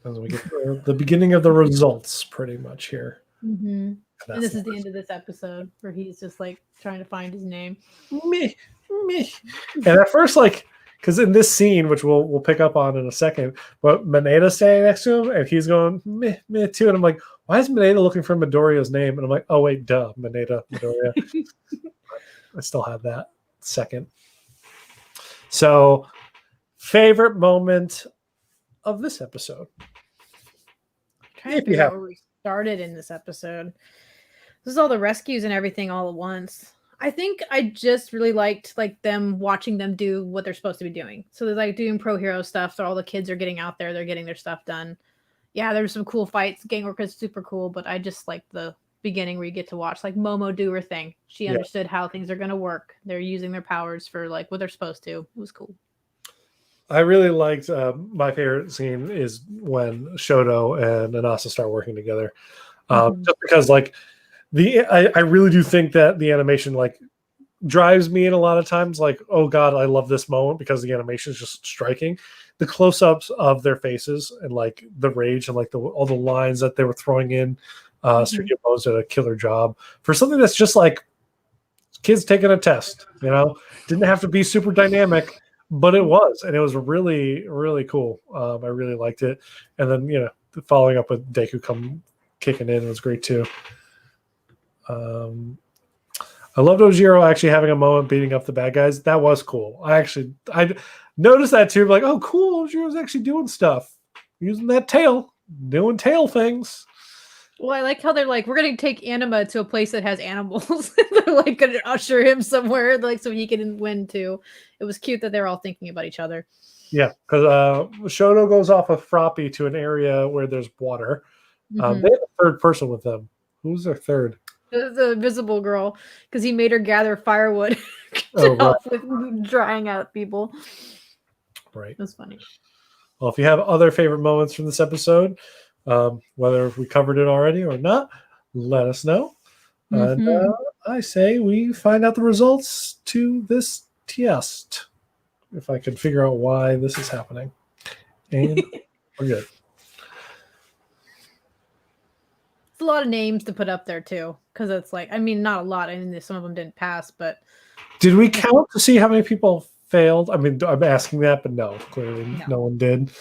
As we get the beginning of the results pretty much here. And this is the end of this episode where he's just like trying to find his name. Me. And at first, like, because in this scene, which we'll pick up on in a second, but Maneda's standing next to him and he's going me too, and I'm like, why is Maneda looking for Midoriya's name? And I'm like, oh wait, duh, Midoriya. I still have that second. So, favorite moment of this episode? I'm trying to figure out where we started in this episode. This is all the rescues and everything all at once. I think I just really liked like them watching them do what they're supposed to be doing. So they're like doing pro hero stuff. So all the kids are getting out there, they're getting their stuff done. Yeah, there's some cool fights. Gang Orca is super cool, but I just like the beginning where you get to watch like Momo do her thing. She understood how things are gonna work. They're using their powers for like what they're supposed to. It was cool. I really liked my favorite scene is when Shoto and Anasa start working together. Just because like I really do think that the animation like drives me in a lot of times, like, oh god, I love this moment because the animation is just striking. The close-ups of their faces and like the rage and like all the lines that they were throwing in, Studio Bones did a killer job for something that's just like kids taking a test, didn't have to be super dynamic, but it was, and it was really, really cool. I really liked it. And then, following up with Deku kicking in was great too. I loved Ojiro actually having a moment beating up the bad guys. That was cool. I noticed that too. Like, oh, cool. Ojiro's actually doing stuff, using that tail, doing tail things. Well, I like how they're like, we're gonna take Anima to a place that has animals. They're like gonna usher him somewhere, like so he can win too. It was cute that they're all thinking about each other. Yeah, because Shoto goes off of Froppy to an area where there's water. They have a third person with them. Who's their third? The invisible girl, because he made her gather firewood to help with drying out people. Right. That's funny. Well, if you have other favorite moments from this episode, whether we covered it already or not, let us know. And I say we find out the results to this test. If I can figure out why this is happening. And we're good. It's a lot of names to put up there too, because it's like, I mean, not a lot. I mean, some of them didn't pass, but did we count to see how many people failed? I mean, I'm asking that, but no, clearly no one did.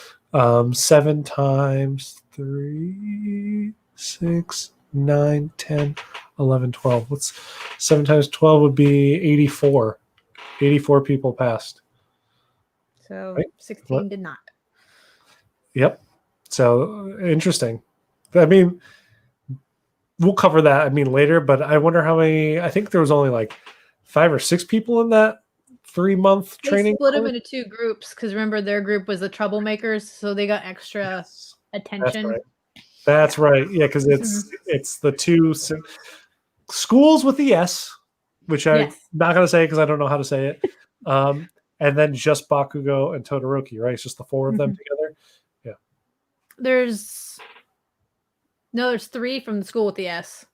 7 times 3, 6, 9, 10, 11, 12. What's 7 times 12 would be 84. 84 people passed. So right? 16 did not. Yep. So interesting. I mean, we'll cover that, later, but I wonder how many. I think there was only like 5 or 6 people in that 3-month training. They split them into 2 groups because remember their group was the troublemakers, so they got extra attention. That's right. Yeah, because it's the 2 schools with the S, which I'm not going to say because I don't know how to say it. And then just Bakugo and Todoroki, right? It's just the 4 of them together. Yeah. There's 3 from the school with the S.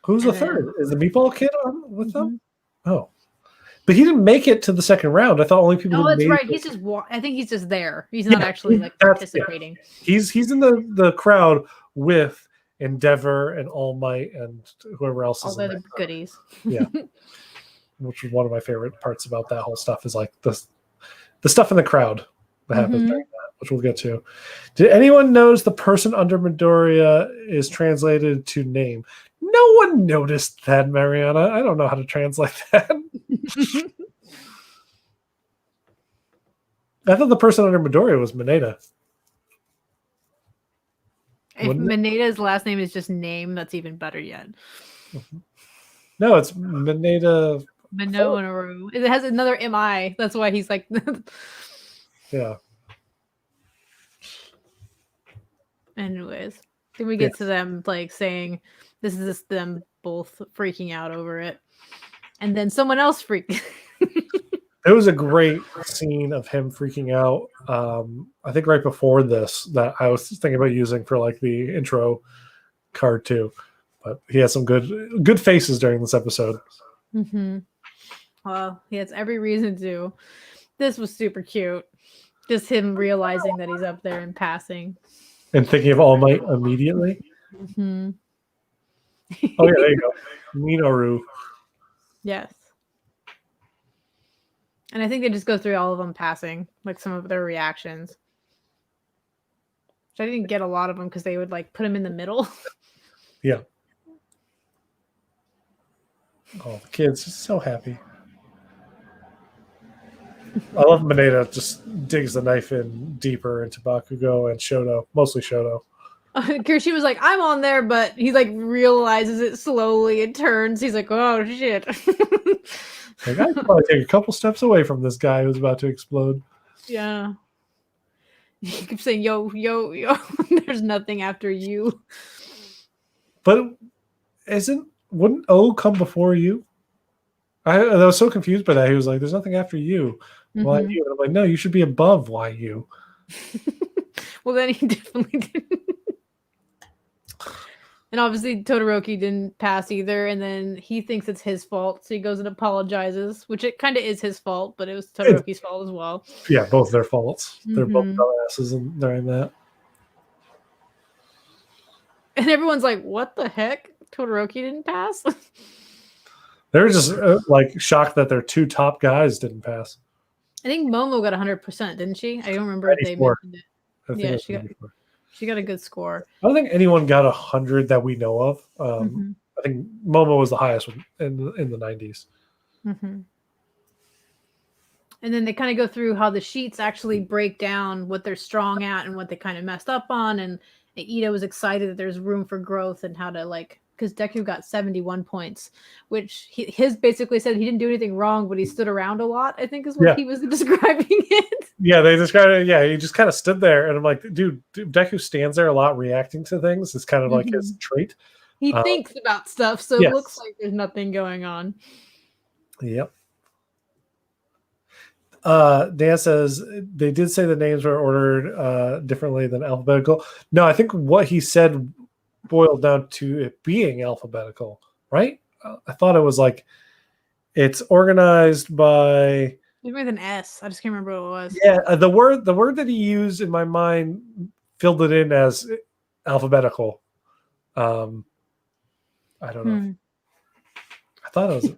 Who's the third? Is the Meatball Kid on with them? Oh. But he didn't make it to the second round. I thought only people. Oh, that's right. He's just. I think he's just there. He's not actually like participating. Yeah. He's in the crowd with Endeavor and All Might and whoever else is. All the goodies. Yeah. Which was one of my favorite parts about that whole stuff is like the stuff in the crowd that happens during that, which we'll get to. Did anyone notice the person under Midoriya is translated to name? No one noticed that, Mariana. I don't know how to translate that. I thought the person under Midoriya was Mineta. If Mineda's last name is just name, that's even better yet. No, it's Mineta. Minoru. It has another MI. That's why he's like. Yeah. Anyways, then we get to them like saying this is just them both freaking out over it, and then someone else freaked. It was a great scene of him freaking out. I think right before this that I was thinking about using for like the intro card too, but he had some good faces during this episode. Well, he has every reason to. This was super cute. Just him realizing that he's up there and passing. And thinking of All Might immediately. Oh yeah, there you go. Minoru. Yes. And I think they just go through all of them passing, like some of their reactions. Which I didn't get a lot of them because they would like put them in the middle. Yeah. Oh, the kids are so happy. I love Mineta just digs the knife in deeper into Bakugo and Shoto, mostly Shoto. Kirsty was like, I'm on there, but he like realizes it slowly and turns. He's like, oh shit. Like, I could probably take a couple steps away from this guy who's about to explode. Yeah. He keeps saying, yo, yo, yo. There's nothing after you. But wouldn't O come before you? I was so confused by that. He was like, there's nothing after you. Why you? And I'm like, no, you should be above why you. Well, then he definitely didn't. And obviously Todoroki didn't pass either, and then he thinks it's his fault, so he goes and apologizes, which it kind of is his fault, but it was Todoroki's fault as well. Yeah, both their faults. They're both dumbasses during that. And everyone's like, what the heck? Todoroki didn't pass? They were just like shocked that their two top guys didn't pass. I think Momo got 100%, didn't she? I don't remember if they mentioned it. Yeah, she got a good score. I don't think anyone got 100 that we know of. I think Momo was the highest one in the 90s. And then they kind of go through how the sheets actually break down what they're strong at and what they kind of messed up on. And Ida was excited that there's room for growth and how to like, because Deku got 71 points, which his basically said he didn't do anything wrong, but he stood around a lot, I think is what he was describing it. Yeah, they described it. Yeah, he just kind of stood there. And I'm like, dude, Deku stands there a lot reacting to things. It's kind of like his trait. He thinks about stuff, so it looks like there's nothing going on. Yep. Dan says they did say the names were ordered differently than alphabetical. No, I think what he said boiled down to it being alphabetical, right? I thought it was like it's organized by maybe with an S. I just can't remember what it was. Yeah, the word that he used in my mind filled it in as alphabetical. I don't know. I thought it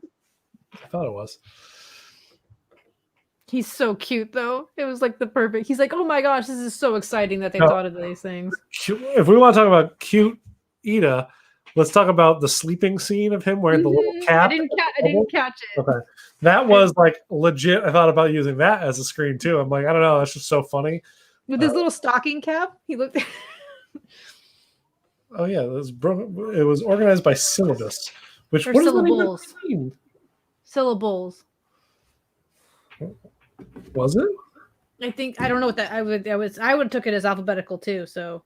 was. He's so cute, though. It was like the perfect. He's like, oh my gosh, this is so exciting that they thought of these things. If we want to talk about cute Ida, let's talk about the sleeping scene of him wearing the little cap. I didn't catch it. Okay. That was like legit. I thought about using that as a screen too. I'm like, I don't know. That's just so funny. With his little stocking cap, he looked. Oh yeah, it was organized by syllabus. What syllables. does that even mean? Syllables. Was it? I think I don't know what that. I would have took it as alphabetical too. So.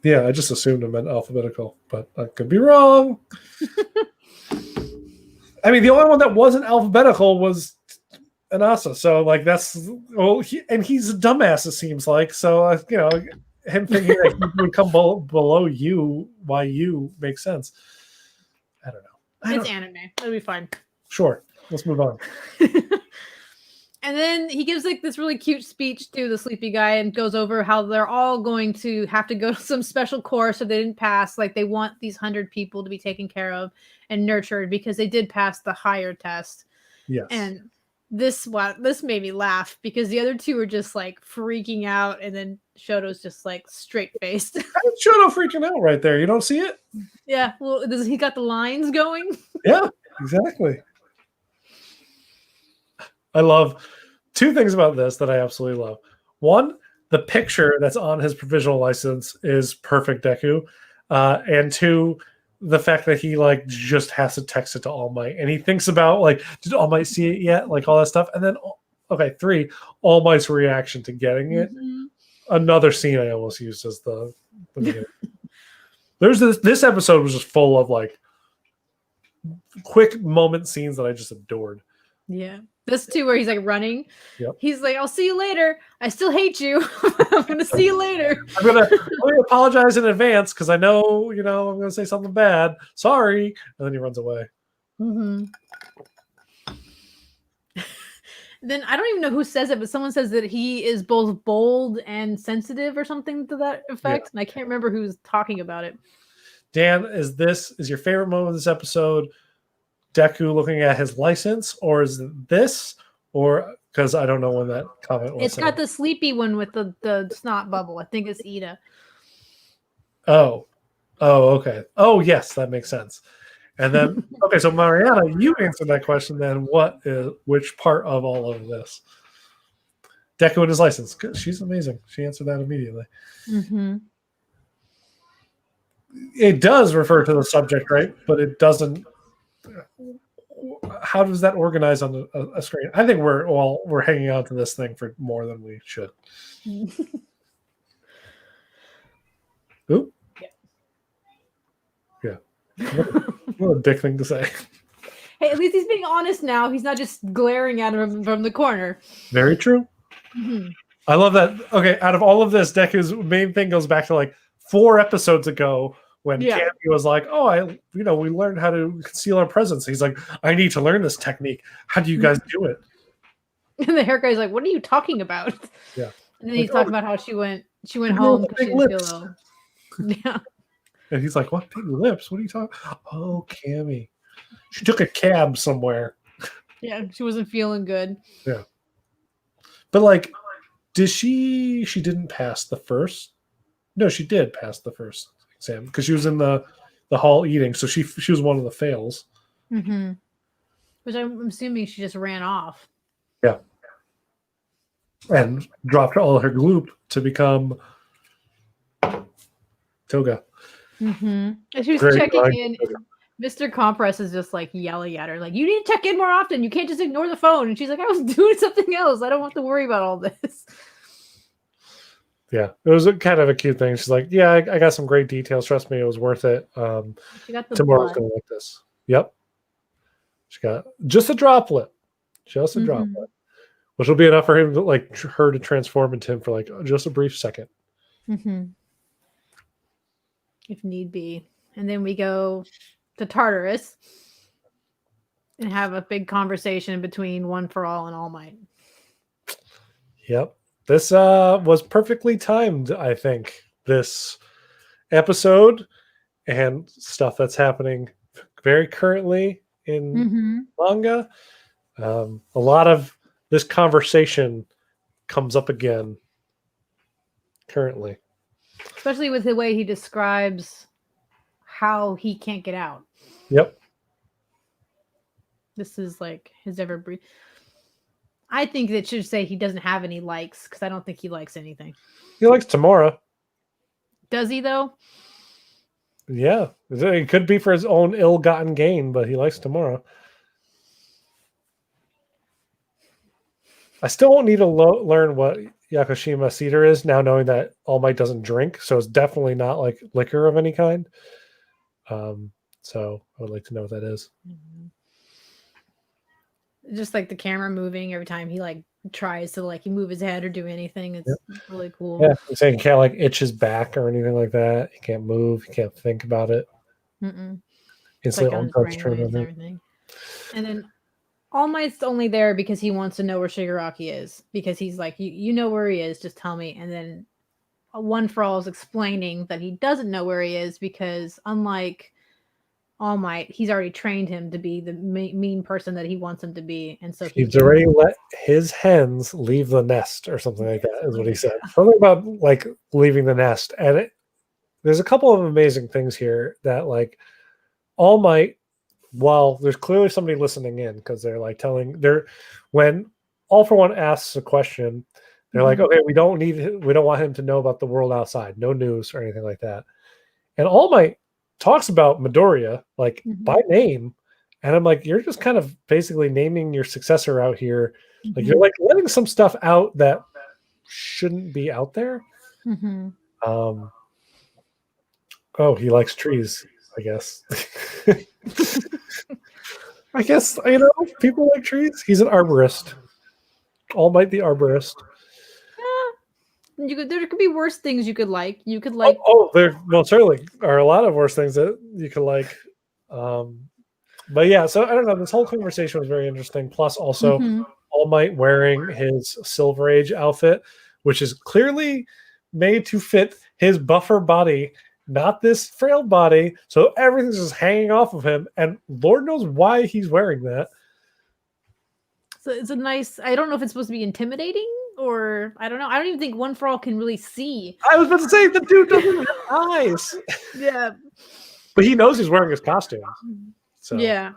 Yeah, I just assumed it meant alphabetical, but I could be wrong. I mean, the only one that wasn't alphabetical was Anasa. So, like, he's a dumbass, it seems like. So, him thinking that he would come below you, why you, makes sense. I don't know. It's anime. It'll be fine. Sure. Let's move on. And then he gives like this really cute speech to the sleepy guy and goes over how they're all going to have to go to some special course if they didn't pass. Like they want these 100 people to be taken care of and nurtured because they did pass the higher test. Yes. And this made me laugh because the other two were just like freaking out, and then Shoto's just like straight faced. Shoto freaking out right there. You don't see it? Yeah. Well, he got the lines going. Yeah, exactly. I love two things about this that I absolutely love. One, the picture that's on his provisional license is perfect Deku. And two, the fact that he like just has to text it to All Might. And he thinks about like, did All Might see it yet? Like all that stuff. And then, okay, 3, All Might's reaction to getting it. Another scene I almost used as the there's this episode was just full of like quick moment scenes that I just adored. Yeah. This too, where he's like running. Yep. He's like, I'll see you later. I still hate you. I'm going to see you later. I'm gonna apologize in advance because I know, I'm going to say something bad. Sorry. And then he runs away. Then I don't even know who says it, but someone says that he is both bold and sensitive or something to that effect. Yeah. And I can't remember who's talking about it. Dan, is your favorite moment of this episode Deku looking at his license, or is it this, or because I don't know when that comment was? It's got the sleepy one with the snot bubble. I think it's Ida. Oh, okay. Oh, yes, that makes sense. And then, okay, so Mariana, you answered that question. Then, which part of all of this? Deku and his license. She's amazing. She answered that immediately. it does refer to the subject, right? But it doesn't. How does that organize on a screen? I think we're hanging on to this thing for more than we should. Ooh. Yeah. What a dick thing to say. Hey, at least he's being honest now. He's not just glaring at him from the corner. Very true. Mm-hmm. I love that. Okay, out of all of this, Deku's main thing goes back to like 4 episodes ago when Cammy was like, "Oh, we learned how to conceal our presence." He's like, "I need to learn this technique. How do you guys do it?" And the hair guy's like, "What are you talking about?" Yeah. And then he's talking about how she went home because she didn't feel ill. Yeah. And he's like, "What big lips? What are you talking?" Oh, Cammy. She took a cab somewhere. Yeah, she wasn't feeling good. Yeah. But like, she didn't pass the first? No, she did pass the first exam because she was in the hall eating. So she was one of the fails. Mm-hmm. Which I'm assuming she just ran off. Yeah. And dropped all her gloop to become Toga. Mm-hmm. And she was checking in. Mr. Compress is just like yelling at her, like, "You need to check in more often. You can't just ignore the phone." And she's like, "I was doing something else. I don't have to worry about all this." Yeah, it was kind of a cute thing. She's like, "Yeah, I got some great details. Trust me, it was worth it. She got the tomorrow's going to like this." Yep. She got just a droplet. Just a droplet. Which will be enough for him to like her to transform into him for like just a brief second. Mm-hmm. If need be. And then we go to Tartarus and have a big conversation between One for All and All Might. Yep. This was perfectly timed, I think. This episode and stuff that's happening very currently in manga. A lot of this conversation comes up again currently. Especially with the way he describes how he can't get out. Yep. This is like his ever breathe. I think that should say he doesn't have any likes because I don't think he likes anything. He likes Tamora. Does he though? Yeah. It could be for his own ill-gotten gain, but he likes Tamora. I still won't need to learn what Yakushima Cedar is now, knowing that All Might doesn't drink, so it's definitely not like liquor of any kind. So I would like to know what that is. Just like the camera moving every time he like tries to like move his head or do anything. It's really cool. Yeah, I'm saying he can't like itch his back or anything like that. He can't move. He can't think about it. It's like on his brainwaves and everything. And then All Might's only there because he wants to know where Shigaraki is. Because he's like, you know where he is, just tell me. And then One for All is explaining that he doesn't know where he is because unlike All Might, he's already trained him to be the mean person that he wants him to be. And so he's already let his hens leave the nest or something like that is what he said. Something about like leaving the nest. And there's a couple of amazing things here that like All Might, while there's clearly somebody listening in because they're like when All for One asks a question, they're like, okay, we don't want him to know about the world outside, no news or anything like that. And All Might talks about Midoriya like by name, and I'm like, you're just kind of basically naming your successor out here. Like you're like letting some stuff out that shouldn't be out there. Oh, he likes trees, I guess. I guess, people like trees. He's an arborist. All Might the arborist. There could be worse things you could like. You could like. There certainly are a lot of worse things that you could like. But yeah, so I don't know. This whole conversation was very interesting. Plus, also, All Might wearing his Silver Age outfit, which is clearly made to fit his buffer body, not this frail body. So everything's just hanging off of him, and Lord knows why he's wearing that. So it's a nice. I don't know if it's supposed to be intimidating. Or I don't know. I don't even think One for All can really see. I was about to say the dude doesn't have eyes. Yeah, but he knows he's wearing his costume. So yeah,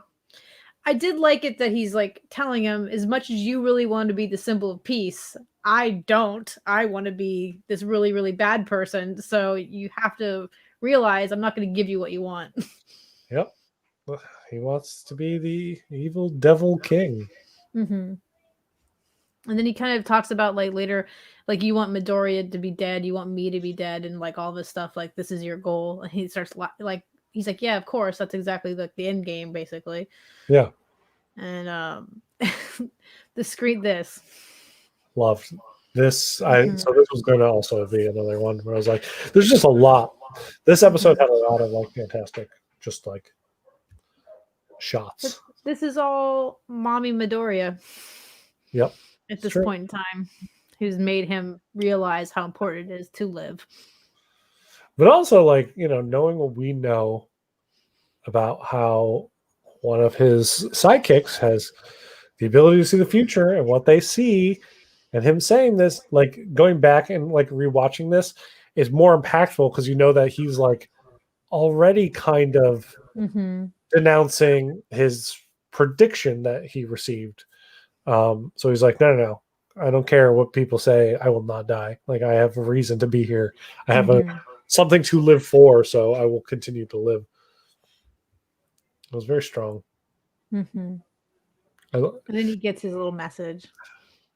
I did like it that he's like telling him, as much as you really want to be the symbol of peace, I don't. I want to be this really, really bad person. So you have to realize I'm not going to give you what you want. Yep. He wants to be the evil devil king. Mm-hmm. And then he kind of talks about like later, like you want Midoriya to be dead, you want me to be dead, and like all this stuff. Like this is your goal. And he starts like he's like, yeah, of course, that's exactly like the end game, basically. Yeah. And the screen this Loved this. Mhm. So this was going to also be another one where I was like, there's just a lot. This episode had a lot of like fantastic, just like shots. This is all mommy Midoriya. Yep. At this point in time, who's made him realize how important it is to live. But also, like, you know, knowing what we know about how one of his sidekicks has the ability to see the future and what they see, and him saying this, like going back and like rewatching this is more impactful because you know that he's like already kind of denouncing his prediction that he received. So he's like, no, I don't care what people say. I will not die. Like I have a reason to be here. I have something to live for, so I will continue to live. It was very strong. And then he gets his little message.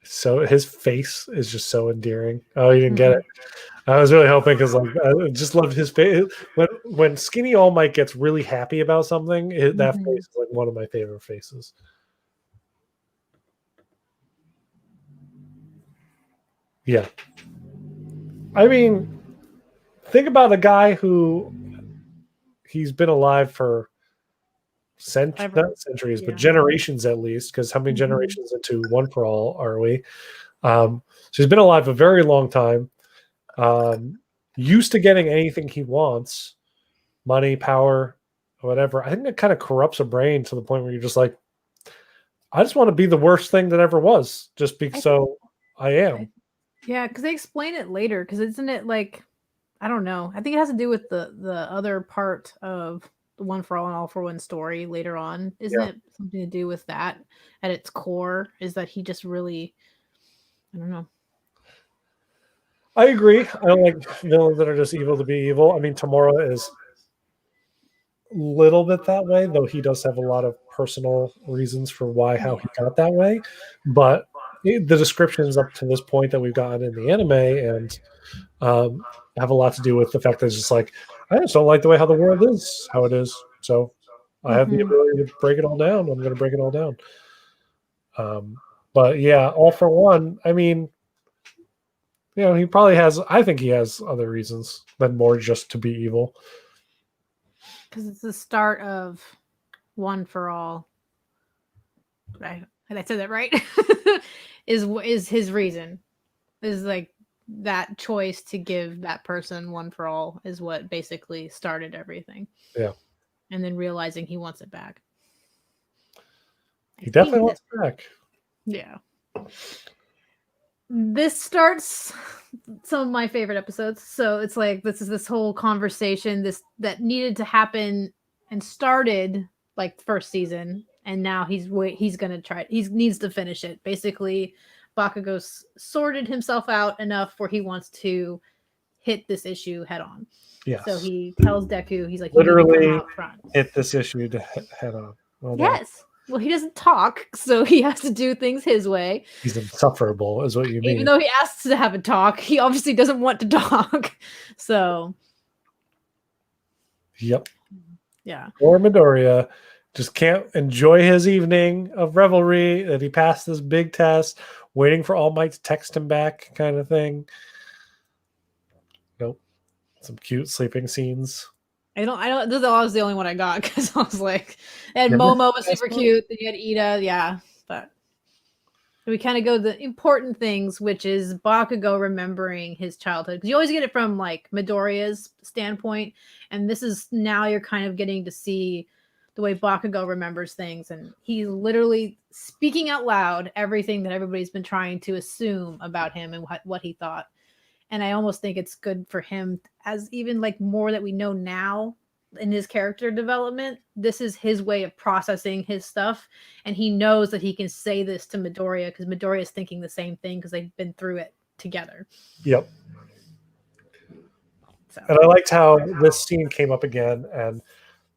So his face is just so endearing. Oh, you didn't get it. I was really hoping because like I just loved his face. When Skinny All Might gets really happy about something, that face is like one of my favorite faces. Yeah. I mean, think about a guy who he's been alive for not centuries, but generations at least, because how many generations into One for All are we? So he's been alive a very long time. Used to getting anything he wants, money, power, whatever. I think that kind of corrupts a brain to the point where you're just like, I just want to be the worst thing that ever was, just because I am. Yeah, because they explain it later. Because isn't it like, I don't know. I think it has to do with the other part of the One for All and All for One story later on. Isn't it something to do with that at its core? Is that he just really, I don't know. I agree. I don't like villains that are just evil to be evil. I mean, Tamura is a little bit that way, though he does have a lot of personal reasons for how he got that way. But the descriptions up to this point that we've gotten in the anime and have a lot to do with the fact that it's just like, I just don't like the way how the world is, how it is. So I have the ability to break it all down. I'm going to break it all down. But yeah, All for One, I mean, you know, he probably has, I think he has other reasons than more just to be evil. Because it's the start of One for All. Right. Did I say that right? is his reason. Is like that choice to give that person One for All is what basically started everything. Yeah. And then realizing he wants it back. He definitely wants it back. Yeah. This starts some of my favorite episodes. So it's like this whole conversation that needed to happen and started like first season, and now he's gonna try it. He needs to finish it. Basically, Bakugo's sorted himself out enough where he wants to hit this issue head on. Yes. So he tells Deku, he's like, literally out front. Hit this issue to head on. Yes. Well, he doesn't talk, so he has to do things his way. He's insufferable, is what you mean. Even though he asks to have a talk, he obviously doesn't want to talk. So. Yep. Yeah. Or Midoriya just can't enjoy his evening of revelry that he passed this big test, waiting for All Might to text him back, kind of thing. Nope. Some cute sleeping scenes. I don't. This was the only one I got because I was like, and Momo was super cute. Then you had Ida, yeah. But we kind of go to the important things, which is Bakugo remembering his childhood. Because you always get it from like Midoriya's standpoint, and this is now you're kind of getting to see the way Bakugo remembers things, and he's literally speaking out loud everything that everybody's been trying to assume about him and what he thought. And I almost think it's good for him as even like more that we know now in his character development. This is his way of processing his stuff. And he knows that he can say this to Midoriya because Midoriya is thinking the same thing because they've been through it together. Yep. So And I liked how this scene came up again, and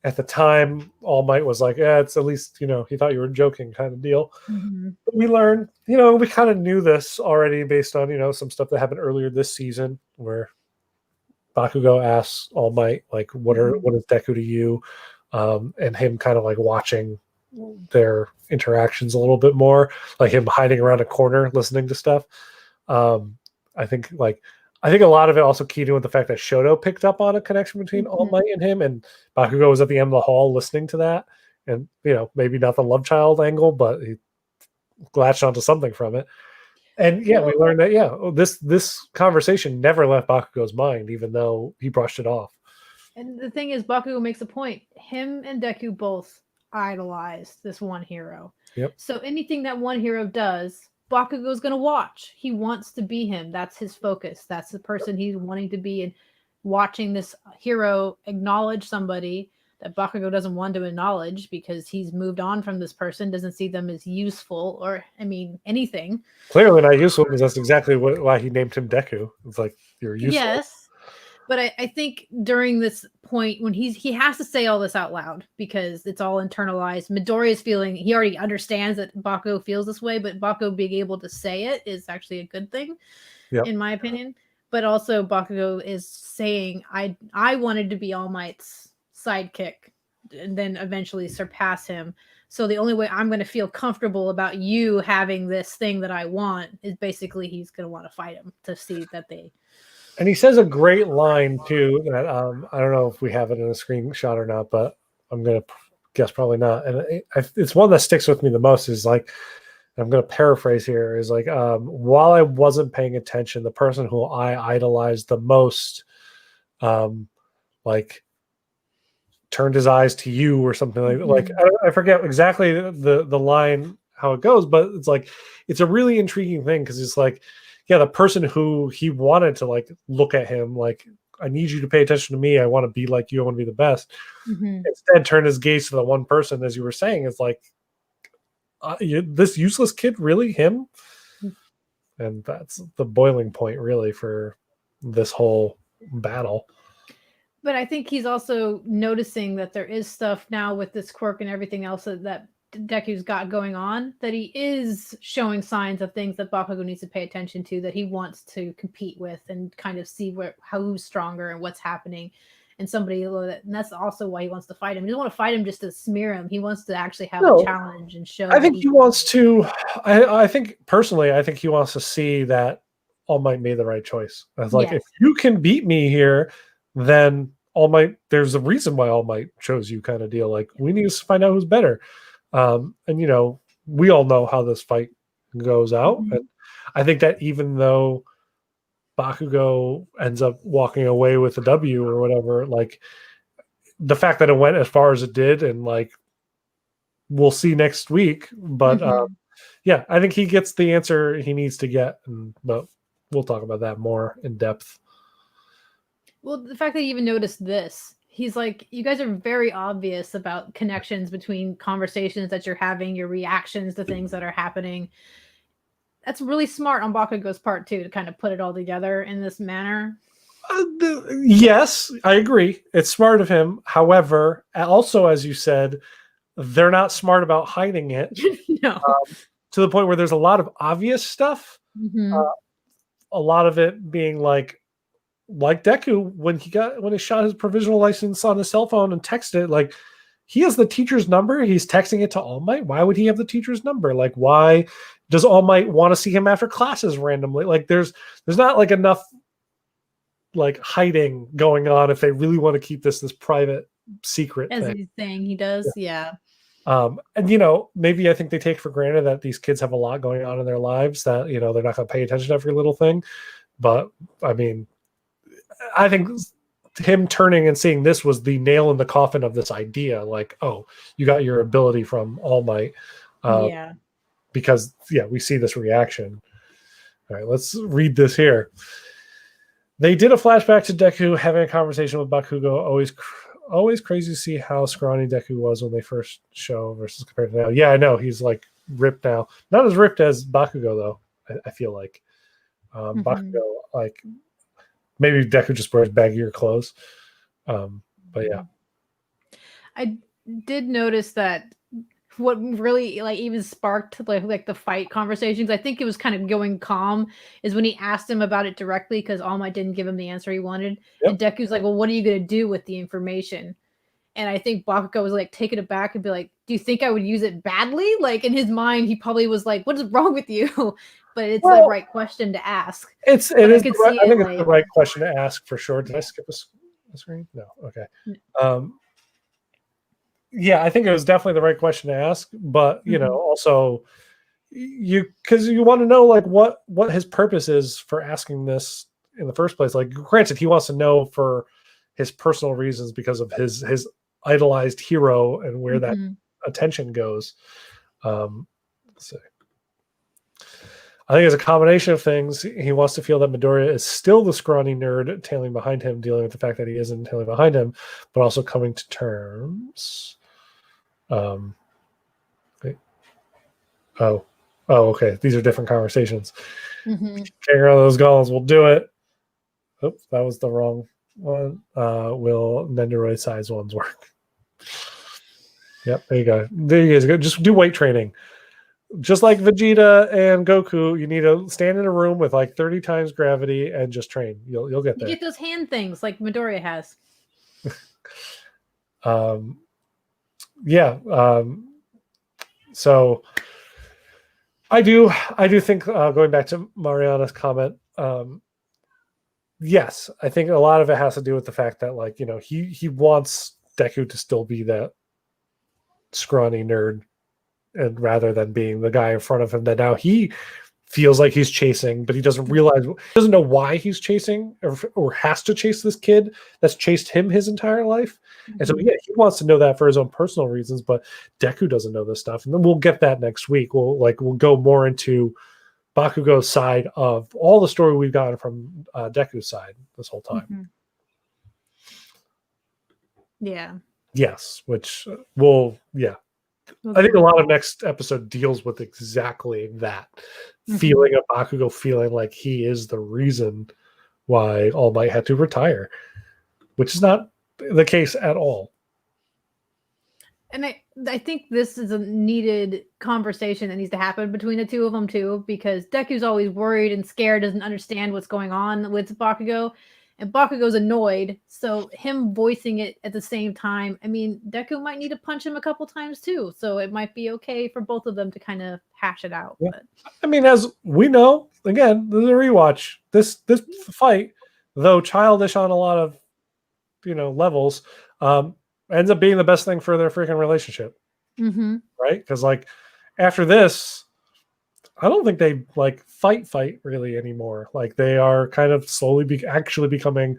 at the time, All Might was like, "Yeah, it's at least he thought you were joking," kind of deal. mhm. But we learned, we kind of knew this already based on some stuff that happened earlier this season, where Bakugo asks All Might like, "What is Deku to you?" And him kind of like watching their interactions a little bit more, like him hiding around a corner listening to stuff. Um, I think a lot of it also keyed in with the fact that Shoto picked up on a connection between All Might and him, and Bakugo was at the end of the hall listening to that, and maybe not the love child angle, but he latched onto something from it. And yeah, we learned that this conversation never left Bakugo's mind, even though he brushed it off. And the thing is, Bakugo makes a point. Him and Deku both idolize this one hero. Yep. So anything that one hero does, Bakugo's going to watch. He wants to be him. That's his focus. That's the person he's wanting to be. And watching this hero acknowledge somebody that Bakugo doesn't want to acknowledge because he's moved on from this person, doesn't see them as useful or, anything. Clearly not useful, because that's exactly why he named him Deku. It's like, you're useful. Yes. But I think during this point when he has to say all this out loud because it's all internalized. Midoriya's feeling, he already understands that Bakugo feels this way, but Bakugo being able to say it is actually a good thing, in my opinion. But also Bakugo is saying, I wanted to be All Might's sidekick and then eventually surpass him. So the only way I'm going to feel comfortable about you having this thing that I want is basically he's going to want to fight him to see that they... And he says a great line too that I don't know if we have it in a screenshot or not, but I'm gonna guess probably not. And it's one that sticks with me the most. Is like, I'm gonna paraphrase here. Is like, while I wasn't paying attention, the person who I idolized the most, like, turned his eyes to you or something like. I forget exactly the line how it goes, but it's like it's a really intriguing thing because it's like. Yeah, the person who he wanted to like look at him like, I need you to pay attention to me. I want to be like you. I want to be the best. Instead, turn his gaze to the one person, as you were saying, is like, this useless kid, really him? And that's the boiling point, really, for this whole battle. But I think he's also noticing that there is stuff now with this quirk and everything else that Deku's got going on, that he is showing signs of things that Bakugo needs to pay attention to, that he wants to compete with and kind of see who's stronger and what's happening. And that's also why he wants to fight him. He doesn't want to fight him just to smear him. He wants to actually have a challenge and show. I think he wants to. I think personally, I think he wants to see that All Might made the right choice. It's like, if you can beat me here, then All Might. There's a reason why All Might chose you, kind of deal. Like, we need to find out who's better. And we all know how this fight goes out. And I think that even though Bakugo ends up walking away with a W or whatever, like, the fact that it went as far as it did, and like, we'll see next week. But I think he gets the answer he needs to get. But we'll talk about that more in depth. Well, the fact that you even noticed this. He's like, you guys are very obvious about connections between conversations that you're having, your reactions to things that are happening. That's really smart on Bakugo's part, too, to kind of put it all together in this manner. Yes, I agree. It's smart of him. However, also, as you said, they're not smart about hiding it. No. To the point where there's a lot of obvious stuff. A lot of it being like Deku, when he shot his provisional license on his cell phone and texted it, like, he has the teacher's number. He's texting it to All Might. Why would he have the teacher's number? Like, why does All Might want to see him after classes randomly? Like, there's not like enough like hiding going on if they really want to keep this private secret as thing. He's saying he does. Yeah. And maybe I think they take for granted that these kids have a lot going on in their lives, that they're not going to pay attention to every little thing. But I mean, I think him turning and seeing this was the nail in the coffin of this idea. Like, oh, you got your ability from All Might. Because we see this reaction. All right, let's read this here. They did a flashback to Deku having a conversation with Bakugo. Always crazy to see how scrawny Deku was when they first show versus compared to now. Yeah, I know. He's like ripped now. Not as ripped as Bakugo, though, I feel like. Bakugo, like, Maybe Deku just wears baggier clothes. But yeah. I did notice that what really like even sparked like the fight conversations, I think it was kind of going calm, is when he asked him about it directly because All Might didn't give him the answer he wanted. Yep. And Deku's like, well, what are you going to do with the information? And I think Bakugo was like taken aback and be like, do you think I would use it badly? Like in his mind, he probably was like, what is wrong with you? But it's the right question to ask. It is. I It's the right question to ask for sure. Did I skip a screen? No. Okay. Yeah, I think it was definitely the right question to ask, but you know, also because you want to know like what his purpose is for asking this in the first place. Like, granted, he wants to know for his personal reasons because of his idolized hero and where that attention goes. Let's see. I think it's a combination of things. He wants to feel that Midoriya is still the scrawny nerd tailing behind him, dealing with the fact that he isn't tailing behind him, but also coming to terms. Okay. These are different conversations. Carrying around those golems, we'll do it. Oops, that was the wrong one. Will Nendoroid size ones work? Yep, there you go. There you go. Just do weight training. Just like Vegeta and Goku, you need to stand in a room with like 30 times gravity and just train. You'll get there. You get those hand things like Midoriya has. So I do think going back to Mariana's comment, yes, I think a lot of it has to do with the fact that like, you know, he wants Deku to still be that scrawny nerd, and rather than being the guy in front of him that now he feels like he's chasing, but he doesn't realize, doesn't know why he's chasing or has to chase this kid that's chased him his entire life. And so, yeah, he wants to know that for his own personal reasons, but Deku doesn't know this stuff. And then we'll get that next week. We'll go more into Bakugo's side of all the story we've gotten from Deku's side this whole time. Yeah. Yes, which I think a lot of next episode deals with exactly that feeling of Bakugo feeling like he is the reason why All Might had to retire, which is not the case at all. And I think this is a needed conversation that needs to happen between the two of them too, because Deku's always worried and scared, doesn't understand what's going on with Bakugo, and Bakugo's annoyed. So him voicing it at the same time, I mean, Deku might need to punch him a couple times too. So it might be okay for both of them to kind of hash it out. Yeah. But. I mean, as we know, again, this is a rewatch. This fight, though childish on a lot of levels, ends up being the best thing for their freaking relationship. Right? Because like after this, I don't think they like fight really anymore. Like they are kind of slowly actually becoming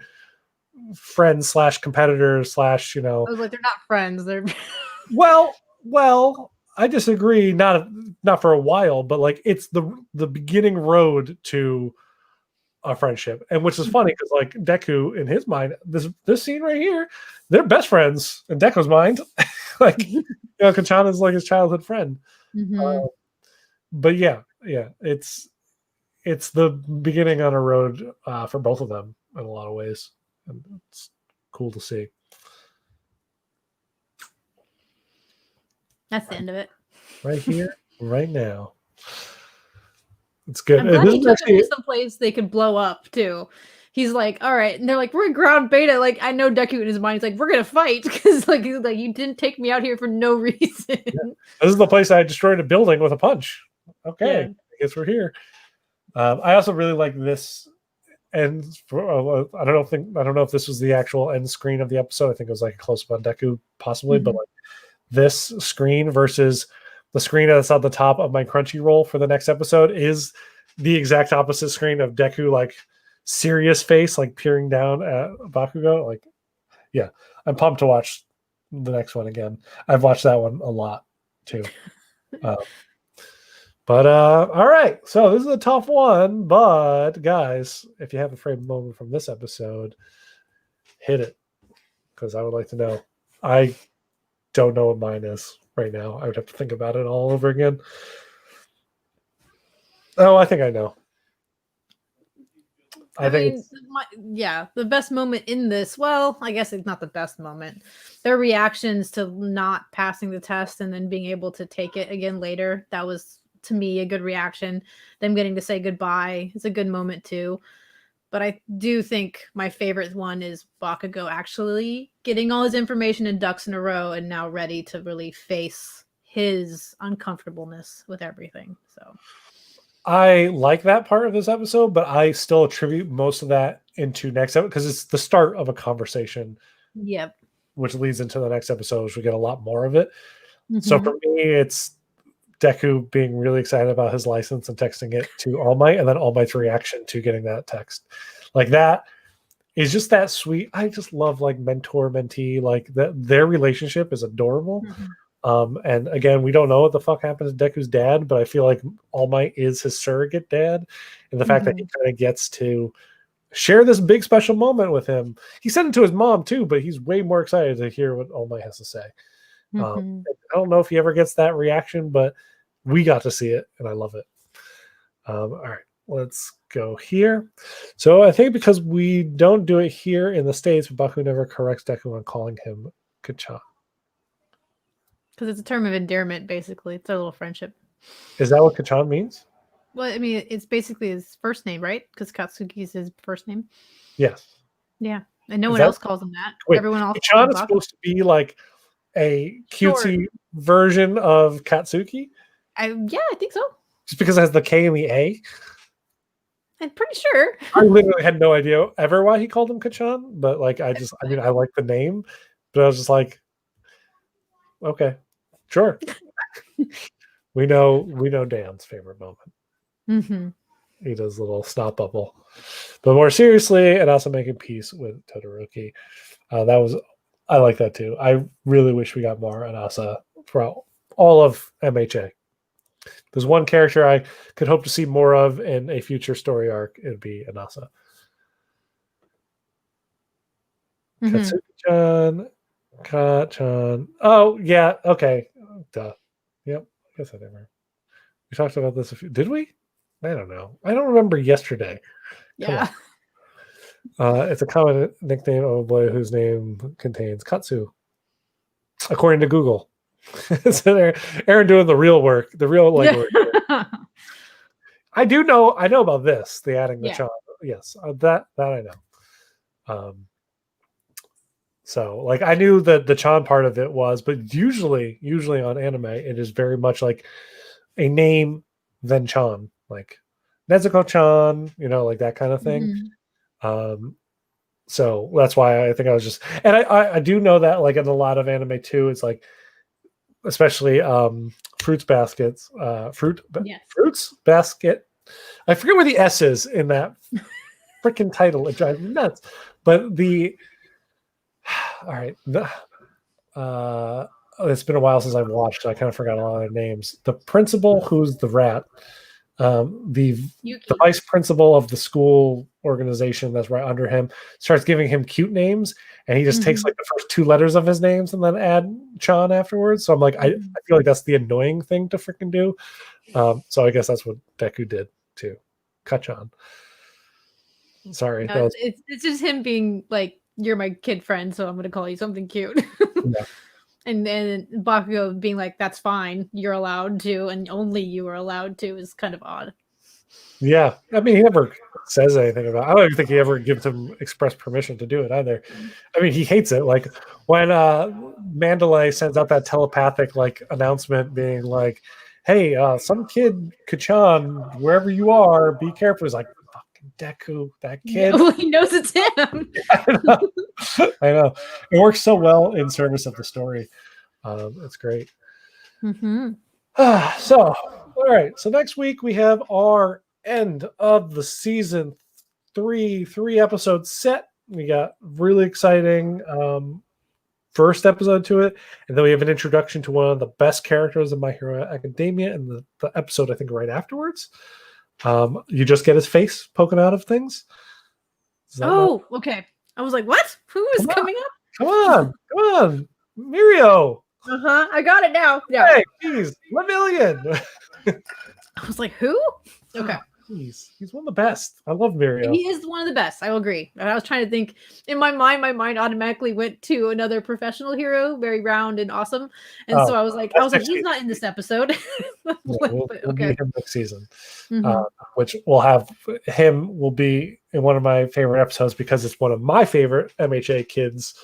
friends / competitors / I was like, they're not friends. They're well, I disagree. Not for a while, but like it's the beginning road to a friendship, and which is funny because like Deku in his mind, this scene right here, they're best friends in Deku's mind. Like Kanchana's like his childhood friend. But yeah, it's the beginning on a road for both of them in a lot of ways, and it's cool to see. That's the end of it. Right here, right now. It's good. I'm glad he took it to some place they could blow up too. He's like, all right, and they're like, we're in ground beta. Like, I know Deku in his mind, he's like, we're gonna fight because like you didn't take me out here for no reason. Yeah. This is the place I destroyed a building with a punch. Okay, I guess we're here. I also really like this end. I don't know if this was the actual end screen of the episode. I think it was like a close up on Deku, possibly, but like this screen versus the screen that's on the top of my Crunchyroll for the next episode is the exact opposite screen of Deku, like serious face, like peering down at Bakugo. Like, yeah, I'm pumped to watch the next one again. I've watched that one a lot too. But all right, so this is a tough one, but guys, if you have a frame moment from this episode, hit it, because I would like to know. I don't know what mine is right now. I would have to think about it all over again. Oh, I think I know. I mean, the best moment in this, well, I guess it's not the best moment. Their reactions to not passing the test and then being able to take it again later, that was, to me, a good reaction. Them getting to say goodbye is a good moment too. But I do think my favorite one is Bakugo actually getting all his information and ducks in a row and now ready to really face his uncomfortableness with everything. So I like that part of this episode, but I still attribute most of that into next episode because it's the start of a conversation. Yep. Which leads into the next episode, which we get a lot more of it. So for me, it's Deku being really excited about his license and texting it to All Might, and then All Might's reaction to getting that text. Like that is just that sweet. I just love like mentor mentee, like that their relationship is adorable. And again, we don't know what the fuck happens to Deku's dad, but I feel like All Might is his surrogate dad, and the fact that he kind of gets to share this big special moment with him. He sent it to his mom too, but he's way more excited to hear what All Might has to say. I don't know if he ever gets that reaction, but we got to see it, and I love it. All right, let's go here. So I think because we don't do it here in the States, Baku never corrects Deku on calling him Kachan. Because it's a term of endearment, basically. It's a little friendship. Is that what Kachan means? Well, I mean, it's basically his first name, right? Because Katsuki is his first name. Yes. Yeah, and no one else calls him that. Wait, everyone else. Kachan is supposed to be like a cutesy version of Katsuki. I think so. Just because it has the K and the A. I'm pretty sure. I literally had no idea ever why he called him Kachan, but like I like the name, but I was just like, okay, sure. we know Dan's favorite moment. He does a little snot bubble. But more seriously, and also making peace with Todoroki. I like that too. I really wish we got more Anasa throughout all of MHA. There's one character I could hope to see more of in a future story arc. It would be Anasa. Katsuki-chan, Ka-chan. Oh, yeah. Okay. Duh. Yep. I guess I never. We talked about this did we? I don't know. I don't remember yesterday. Yeah. It's a common nickname of a boy whose name contains Katsu, according to Google. So Aaron doing the real work, the real legwork. I know about this. The adding the Chan. Yes, that I know. So like I knew that the Chan part of it was, but usually on anime, it is very much like a name then Chan, like Nezuko-chan, like that kind of thing. So that's why I think I was just, and I do know that like in a lot of anime too, it's like, especially fruits baskets, fruits basket. I forget where the S is in that freaking title. It drives me nuts. But all right. It's been a while since I've watched. I kind of forgot a lot of their names. The principal, who's the rat, the vice principal of the school organization that's right under him, starts giving him cute names, and he just takes like the first two letters of his names and then add Chan afterwards. So I'm like, I feel like that's the annoying thing to freaking do. So I guess that's what Deku did too. Kachan. Sorry. No, it's just him being like, you're my kid friend, so I'm going to call you something cute. Yeah. And then Bakugo being like, that's fine, you're allowed to, and only you are allowed to, is kind of odd. Yeah. I mean, he never says anything about it. I don't even think he ever gives him express permission to do it either. I mean, he hates it. Like when Mandalay sends out that telepathic like announcement being like, hey, some kid, Kachan, wherever you are, be careful. He's like, fucking Deku, that kid. Well, he knows it's him. I know. It works so well in service of the story. It's great. So, all right. So next week we have our end of the season 3 episode set. We got really exciting first episode to it, and then we have an introduction to one of the best characters of My Hero Academia in the episode, I think, right afterwards. You just get his face poking out of things. Okay. I was like, what? Who is coming up? Come on. Mirio. I got it now. Yeah. Hey, geez, Lemillion. I was like, who? Okay. He's one of the best. I love Mirio. He is one of the best. I will agree. And I was trying to think in my mind automatically went to another professional hero, very round and awesome. And so I was like, he's not in this episode. Yeah, we'll meet him next season, Mhm. which will have him will be in one of my favorite episodes because it's one of my favorite MHA kids.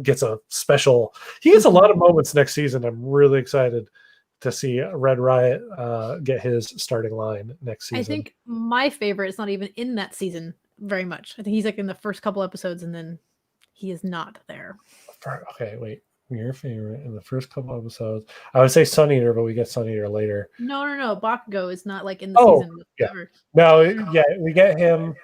Gets a special. He gets a lot of moments next season. I'm really excited to see Red Riot get his starting line next season. I think my favorite is not even in that season very much. I think he's like in the first couple episodes, and then he is not there. Okay, wait. Your favorite in the first couple episodes? I would say Sun Eater, but we get Sun Eater later. No. Bakugo is not like in the season. Yeah. No, yeah, we get him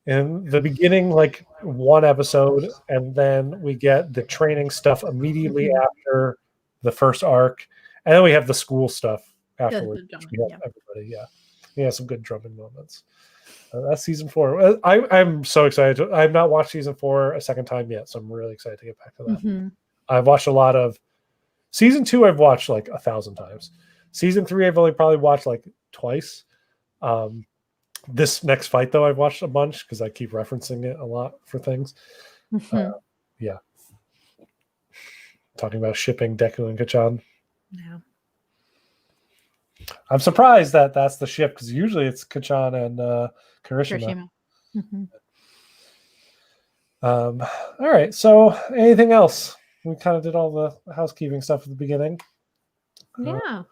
in the beginning, like one episode, and then we get the training stuff immediately after the first arc. And then we have the school stuff afterwards. Everybody, yeah, some good drumming moments. That's season 4. I'm so excited. I've not watched season 4 a second time yet, so I'm really excited to get back to that. I've watched a lot of season 2. I've watched like 1,000 times. Season 3, I've only probably watched like twice. This next fight, though, I've watched a bunch because I keep referencing it a lot for things. Yeah, talking about shipping Deku and Kachan. Yeah. I'm surprised that that's the ship because usually it's Kachan and Kirishima. All right. So anything else? We kind of did all the housekeeping stuff at the beginning. Yeah.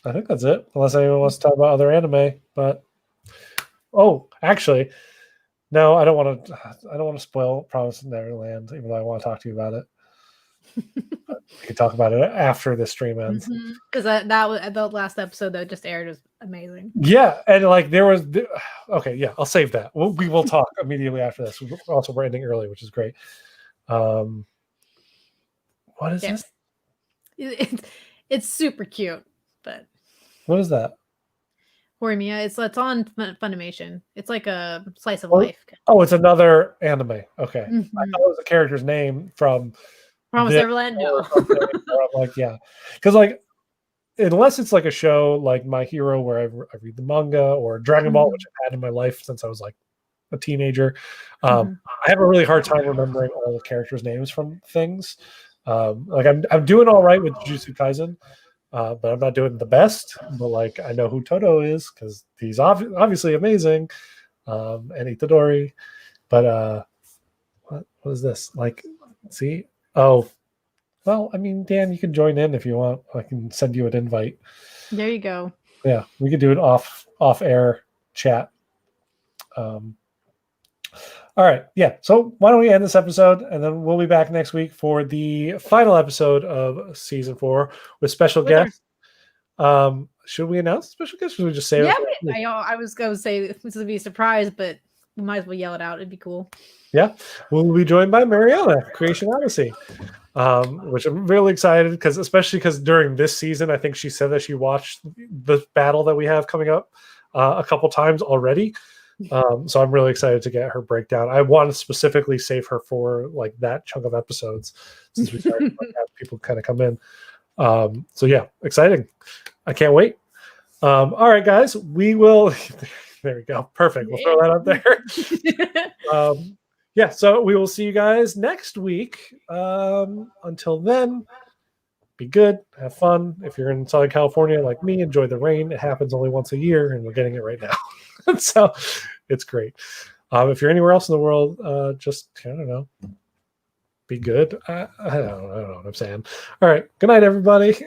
I think that's it. Unless anyone wants to talk about other anime, but actually, no, I don't want to spoil Promise Neverland, even though I want to talk to you about it. We can talk about it after the stream ends. Because that was the last episode that just aired was amazing. Yeah, and like there was okay, yeah, I'll save that. We will talk immediately after this. We're ending early, which is great. What is this? It's super cute, but what is that? Horimiya. It's on Funimation. It's like a slice of life. Oh, it's another anime. Okay, I thought it was a character's name from Promise Neverland. No, I'm like, yeah, because like unless it's like a show like My Hero where I read the manga or Dragon Ball, which I've had in my life since I was like a teenager, I have a really hard time remembering all the characters' names from things. Like I'm doing all right with Jujutsu Kaisen, but I'm not doing the best. But like I know who Toto is because he's obviously amazing, and Itadori. But what is this? Like, see? Oh, well, I mean, Dan, you can join in if you want. I can send you an invite. There you go. Yeah, we could do an off air chat. All right, yeah. So why don't we end this episode, and then we'll be back next week for the final episode of season 4 with special guests. Should we announce special guests? Or should we just say? Yeah, I was going to say this would be a surprise, but we might as well yell it out. It'd be cool. Yeah, we'll be joined by Mariana, Creation Odyssey, which I'm really excited especially because during this season, I think she said that she watched the battle that we have coming up a couple times already. So I'm really excited to get her breakdown. I want to specifically save her for like that chunk of episodes since we started to have people kind of come in. So yeah, exciting. I can't wait. All right, guys, we will. There we go. Perfect. We'll throw that up there. Yeah, so we will see you guys next week. Until then, be good, have fun. If you're in Southern California like me, enjoy the rain. It happens only once a year, and we're getting it right now. So it's great. If you're anywhere else in the world, just, I don't know, be good. I don't know what I'm saying. All right. Good night, everybody.